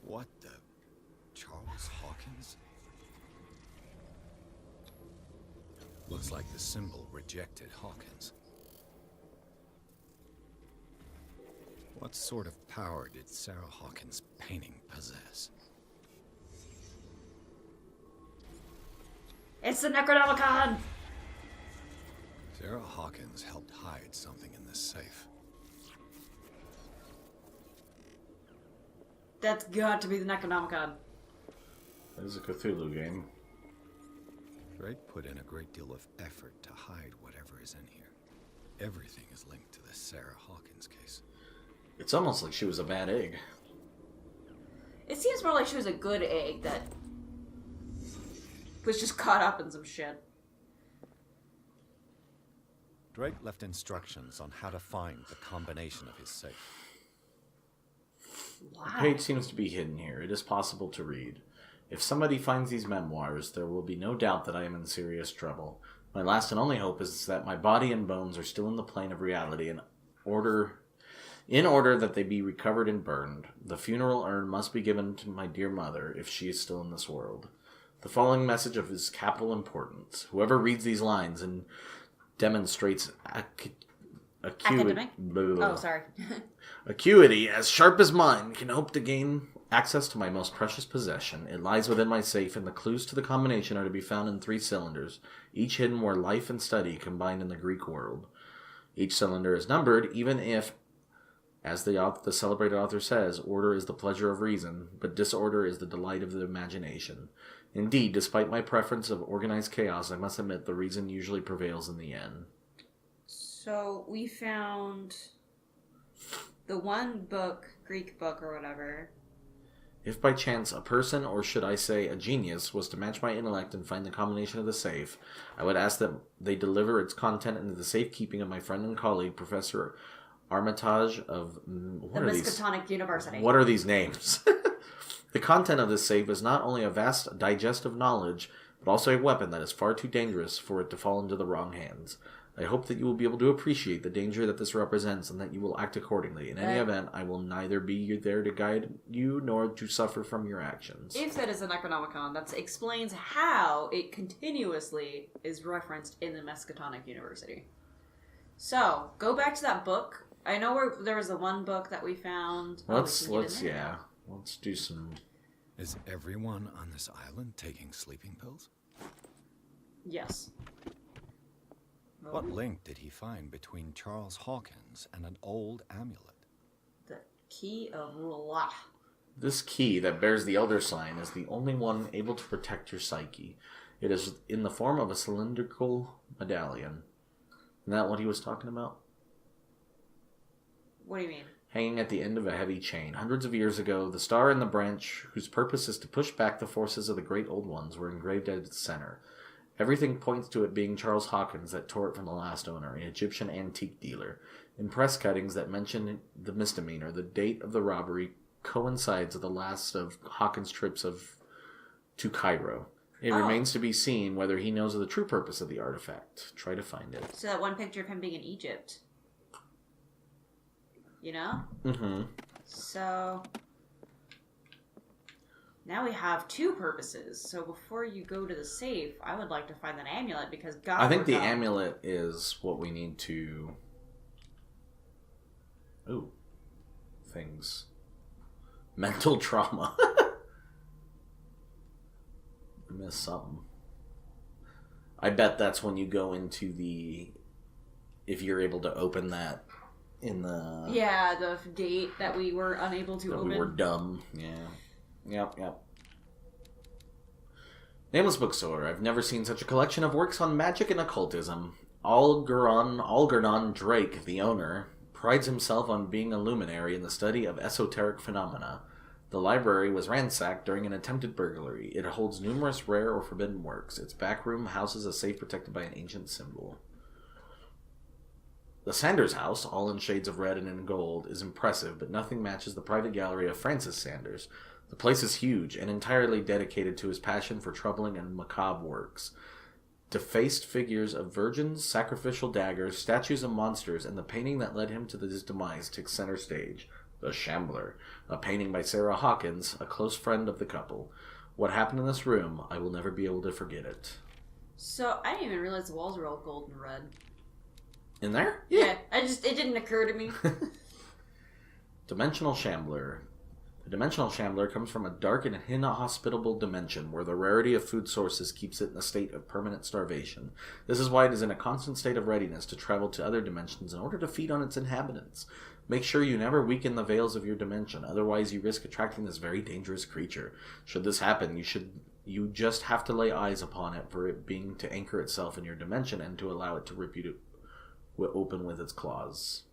What the... Charles Hawkins? Looks like the symbol rejected Hawkins. What sort of power did Sarah Hawkins' painting possess? It's the Necronomicon! Sarah Hawkins helped hide something in this safe. That's got to be the Necronomicon. It is a Cthulhu game. Drake put in a great deal of effort to hide whatever is in here. Everything is linked to the Sarah Hawkins case. It's almost like she was a bad egg. It seems more like she was a good egg that was just caught up in some shit. Drake left instructions on how to find the combination of his safe. Wow. The page seems to be hidden here. It is possible to read. If somebody finds these memoirs, there will be no doubt that I am in serious trouble. My last and only hope is that my body and bones are still in the plane of reality in order that they be recovered and burned. The funeral urn must be given to my dear mother if she is still in this world. The following message is capital importance. Whoever reads these lines and demonstrates Academic? Oh, sorry. acuity as sharp as mine can hope to gain access to my most precious possession. It lies within my safe, and the clues to the combination are to be found in 3 cylinders, each hidden where life and study combined in the Greek world. Each cylinder is numbered, even if, as the celebrated author says, order is the pleasure of reason, but disorder is the delight of the imagination. Indeed, despite my preference of organized chaos, I must admit the reason usually prevails in the end. So, we found the one book, Greek book or whatever. If by chance a person, or should I say a genius, was to match my intellect and find the combination of the safe, I would ask that they deliver its content into the safekeeping of my friend and colleague, Professor Armitage of... The Miskatonic University. What are these names? The content of this safe is not only a vast digest of knowledge, but also a weapon that is far too dangerous for it to fall into the wrong hands. I hope that you will be able to appreciate the danger that this represents and that you will act accordingly. In any event, I will neither be there to guide you nor to suffer from your actions. If that is a Necronomicon, that explains how it continuously is referenced in the Miskatonic University. So, go back to that book. I know there was the one book that we found. Let's do some... Is everyone on this island taking sleeping pills? Yes. What link did he find between Charles Hawkins and an old amulet? The Key of Rula. This key that bears the Elder Sign is the only one able to protect your psyche. It is in the form of a cylindrical medallion. Isn't that what he was talking about? What do you mean? Hanging at the end of a heavy chain. Hundreds of years ago, the star and the branch, whose purpose is to push back the forces of the great old ones, were engraved at its center. Everything points to it being Charles Hawkins that tore it from the last owner, an Egyptian antique dealer. In press cuttings that mention the misdemeanor, the date of the robbery coincides with the last of Hawkins' trips to Cairo. It remains to be seen whether he knows of the true purpose of the artifact. Try to find it. So that one picture of him being in Egypt. You know? Mm-hmm. So... now we have 2 purposes. So before you go to the safe, I would like to find an amulet because God. I think the amulet is what we need to... Ooh. Things. Mental trauma. I missed something. I bet that's when you go into the... If you're able to open that in the... Yeah, the gate that we were unable to open. We were dumb. Yeah. Yep. Nameless Bookstore. I've never seen such a collection of works on magic and occultism. Algernon Drake, the owner, prides himself on being a luminary in the study of esoteric phenomena. The library was ransacked during an attempted burglary. It holds numerous rare or forbidden works. Its back room houses a safe protected by an ancient symbol. The Sanders house, all in shades of red and in gold, is impressive, but nothing matches the private gallery of Francis Sanders. The place is huge and entirely dedicated to his passion for troubling and macabre works. Defaced figures of virgins, sacrificial daggers, statues of monsters, and the painting that led him to his demise take center stage. The Shambler, a painting by Sarah Hawkins, a close friend of the couple. What happened in this room, I will never be able to forget it. So, I didn't even realize the walls were all gold and red. In there? Yeah, it didn't occur to me. Dimensional Shambler. The Dimensional Shambler comes from a dark and inhospitable dimension where the rarity of food sources keeps it in a state of permanent starvation. This is why it is in a constant state of readiness to travel to other dimensions in order to feed on its inhabitants. Make sure you never weaken the veils of your dimension, otherwise you risk attracting this very dangerous creature. Should this happen, you just have to lay eyes upon it for it being to anchor itself in your dimension and to allow it to open with its claws.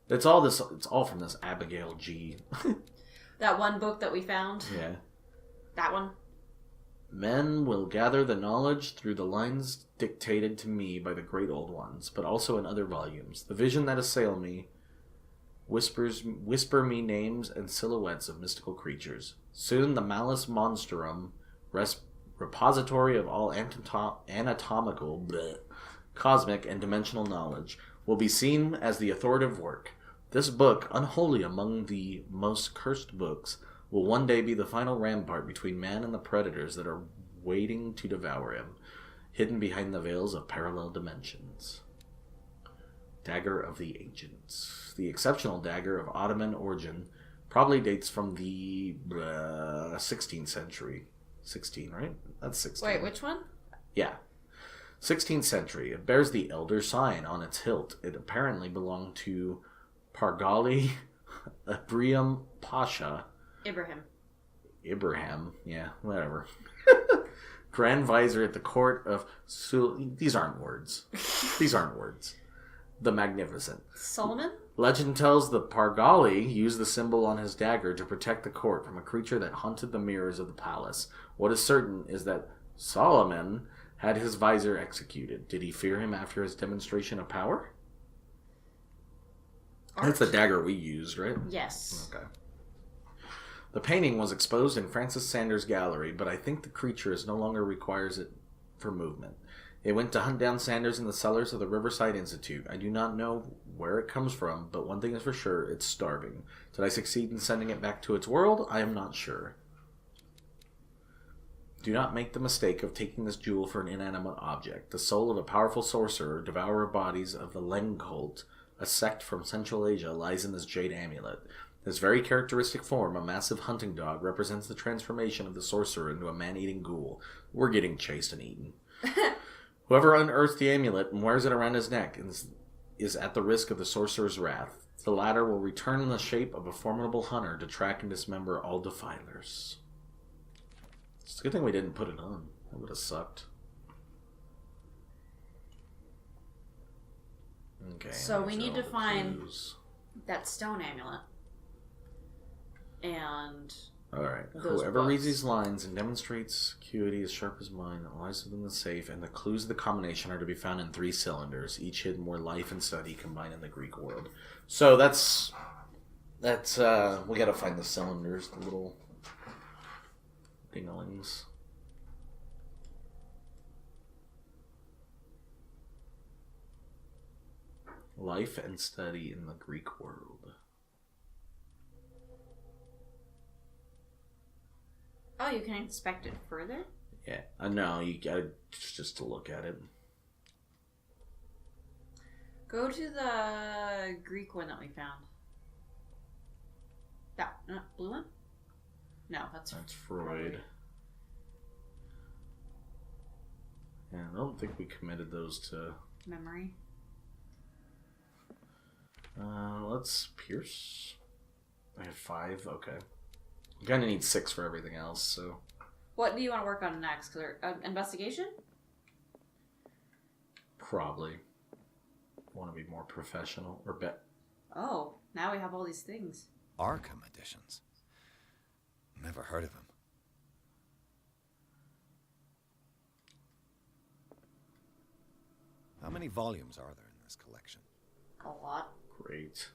It's all from this Abigail G. That one book that we found? Yeah. That one? Men will gather the knowledge through the lines dictated to me by the great old ones, but also in other volumes. The vision that assail me whisper me names and silhouettes of mystical creatures. Soon the Malus Monstrum, repository of all anatomical, cosmic, and dimensional knowledge, will be seen as the authoritative work. This book, unholy among the most cursed books, will one day be the final rampart between man and the predators that are waiting to devour him, hidden behind the veils of parallel dimensions. Dagger of the Ancients. The exceptional dagger of Ottoman origin probably dates from the 16th century. 16, right? That's 16. Wait, which one? Yeah. 16th century. It bears the Elder sign on its hilt. It apparently belonged to Pargali Ibrahim Pasha. Ibrahim, yeah, whatever. Grand Vizier at the court of These aren't words. The Magnificent. Solomon? Legend tells the Pargali used the symbol on his dagger to protect the court from a creature that haunted the mirrors of the palace. What is certain is that Solomon had his visor executed. Did he fear him after his demonstration of power? That's the dagger we used, right? Yes. Okay. The painting was exposed in Francis Sanders' gallery, but I think the creature no longer requires it for movement. It went to hunt down Sanders in the cellars of the Riverside Institute. I do not know where it comes from, but one thing is for sure, it's starving. Did I succeed in sending it back to its world? I am not sure. Do not make the mistake of taking this jewel for an inanimate object. The soul of a powerful sorcerer, devourer of bodies of the Leng cult, a sect from Central Asia, lies in this jade amulet. This very characteristic form, a massive hunting dog, represents the transformation of the sorcerer into a man-eating ghoul. We're getting chased and eaten. Whoever unearths the amulet and wears it around his neck is at the risk of the sorcerer's wrath. The latter will return in the shape of a formidable hunter to track and dismember all defilers. It's a good thing we didn't put it on. That would have sucked. Okay. So we need to find that stone amulet. And alright. those Whoever books. reads these lines and demonstrates acuity as sharp as mine lies within the safe, and the clues of the combination are to be found in 3 cylinders, each hidden where life and study combine in the Greek world. So that's we gotta find the cylinders, the little dinglings. Life and study in the Greek world. oh, you can inspect it further? Yeah, no, you gotta just to look at it. Go to the Greek one that we found. That blue one? No, that's Freud. Yeah, I don't think we committed those to memory. Let's pierce. I have 5. Okay. I'm gonna need 6 for everything else. So. What do you want to work on next? Investigation? Probably. Want to be more professional or bet. Oh, now we have all these things. Arkham editions. Never heard of him. How many volumes are there in this collection? A lot. Great.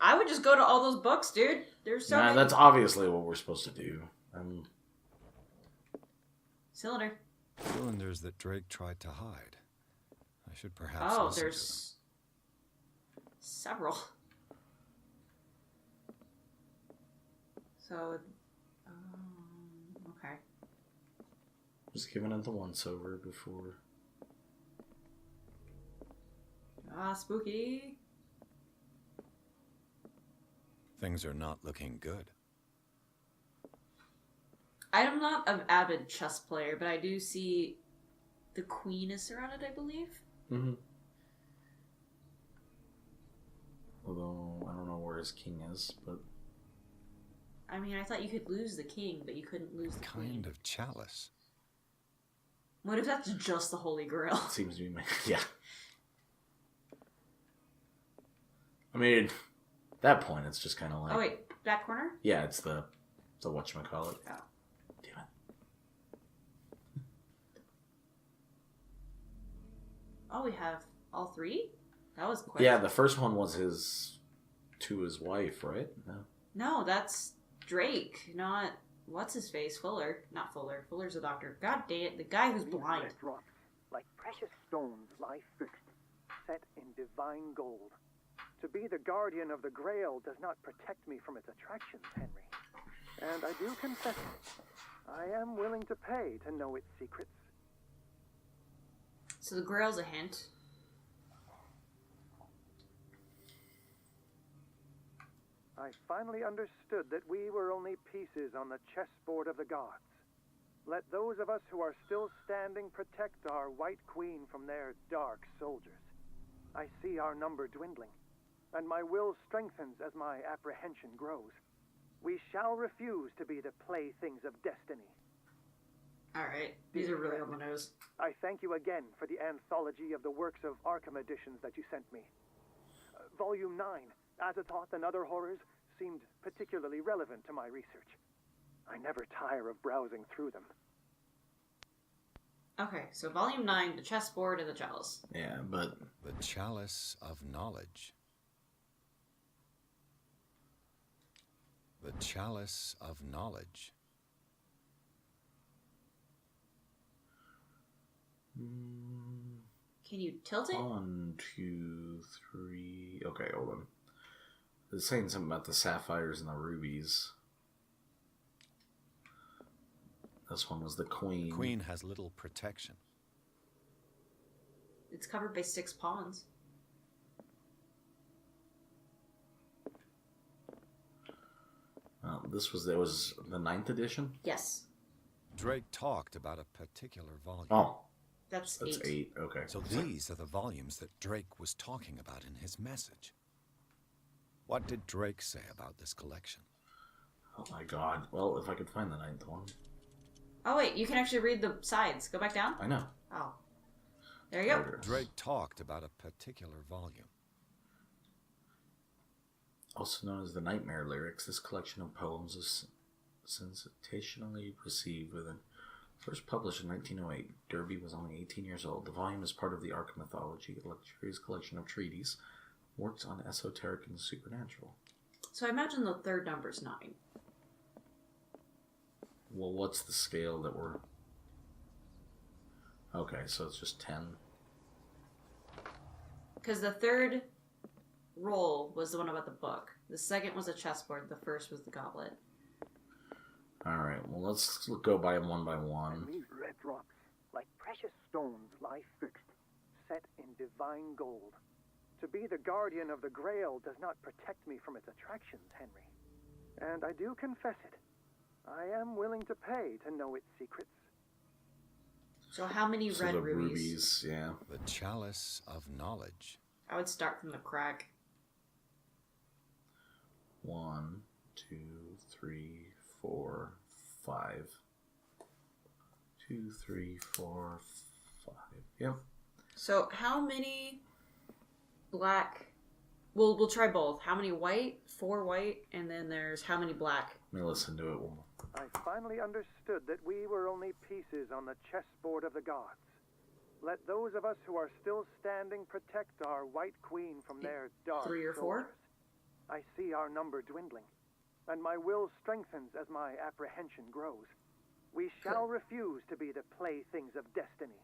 I would just go to all those books, dude. There's so many. That's obviously what we're supposed to do. Cylinder. Cylinders that Drake tried to hide. I should perhaps Oh, listen there's several. So, okay. Just giving it the once over before. Ah, spooky. to them. Things are not looking good. I'm not an avid chess player, but I do see the queen is surrounded, I believe. Mm-hmm. Although, I don't know where his king is, but... I mean, I thought you could lose the king, but you couldn't lose the queen. Kind of chalice. What if that's just the Holy Grail? Seems to be my... Yeah. I mean, at that point, it's just kind of like... Oh, wait. Back corner? Yeah, it's the whatchamacallit. Oh. Damn it. Oh, we have all 3? That was quick. Yeah, the first one was to his wife, right? No. No, that's Drake, not... What's his face? Fuller. Not Fuller. Fuller's a doctor. God damn it. The guy who's blind. Red drops, like precious stones, lie fixed, set in divine gold. To be the guardian of the Grail does not protect me from its attractions, Henry. And I do confess it. I am willing to pay to know its secrets. So the Grail's a hint. I finally understood that we were only pieces on the chessboard of the gods. Let those of us who are still standing protect our White Queen from their dark soldiers. I see our number dwindling, and my will strengthens as my apprehension grows. We shall refuse to be the playthings of destiny. Alright. These are really on the nose. I thank you again for the anthology of the works of Arkham editions that you sent me. Volume 9, Azathoth and Other Horrors, seemed particularly relevant to my research. I never tire of browsing through them. Okay, so volume 9, the chessboard and the chalice. Yeah, but... The chalice of knowledge. The chalice of knowledge. Can you tilt it? 1, 2, 3... Okay, hold on. It's saying something about the sapphires and the rubies. This one was the queen. The queen has little protection. It's covered by 6 pawns. This was the 9th edition? Yes. Drake talked about a particular volume. Oh. That's 8. Okay. So these are the volumes that Drake was talking about in his message. What did Drake say about this collection? Oh my god. Well, if I could find the 9th one. Oh wait, you can actually read the sides. Go back down? I know. Oh. There you go. Drake talked about a particular volume. Also known as the Nightmare Lyrics, this collection of poems is sensationally received within first published in 1908. Derby was only 18 years old. The volume is part of the Arkham mythology, a luxurious collection of treatises, works on esoteric and supernatural. So I imagine the third number's 9. Well, what's the scale that we're... Okay, so it's just 10. Because the third roll was the one about the book. The second was a chessboard. The first was the goblet. Alright, well, let's go by them one by And one. these red drops, like precious stones, lie fixed, set in divine gold. To be the guardian of the Grail does not protect me from its attractions, Henry. And I do confess it. I am willing to pay to know its secrets. So how many So red the rubies? yeah. The chalice of knowledge. I would start from the crack. 1, 2, 3, 4, 5. 2, 3, 4, 5. Yep. So how many black... We'll try both. How many white? 4 white. And then there's how many black? Let me listen to it. I finally understood that we were only pieces on the chessboard of the gods. Let those of us who are still standing protect our White Queen from their dark 3 or 4? shoulders. I see our number dwindling, and my will strengthens as my apprehension grows. We shall refuse to be the playthings of destiny.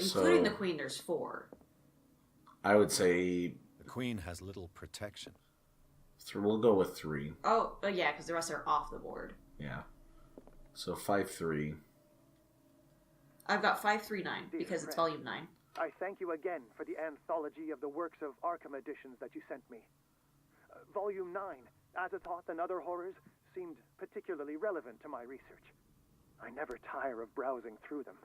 Including the queen, there's 4. I would say... The queen has little protection. We'll go with 3. Oh, yeah, because the rest are off the board. Yeah. So 5, 3. I've got 539 because it's volume 9. I thank you again for the anthology of the works of Arkham editions that you sent me. Volume 9, Azathoth and Other Horrors, seemed particularly relevant to my research. I never tire of browsing through them.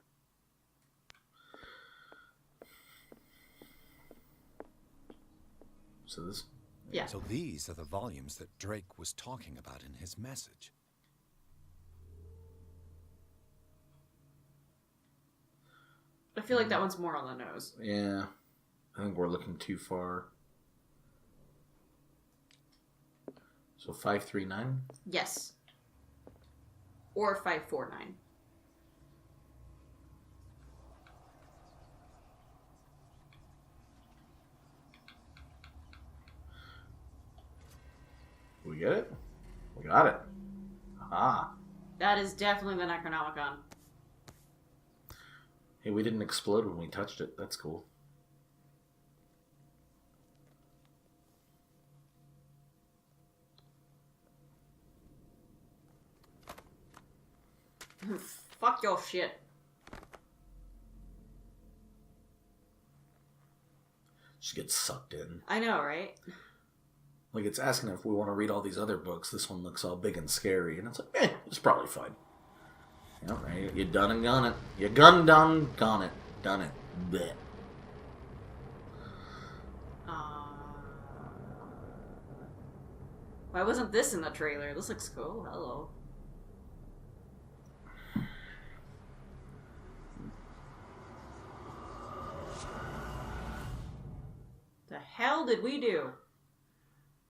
So this... Yeah. So these are the volumes that Drake was talking about in his message. I feel like that one's more on the nose. Yeah. I think we're looking too far. So 539? Yes. Or 549. We get it? We got it. Aha. That is definitely the Necronomicon. Hey, we didn't explode when we touched it. That's cool. Fuck your shit. Just get sucked in. I know, right? Like, it's asking if we want to read all these other books. This one looks all big and scary. And it's like, it's probably fine. You know, right? You done and gone it. You done, gone it. Done it. Blech. Why wasn't this in the trailer? This looks cool. Hello. The hell did we do?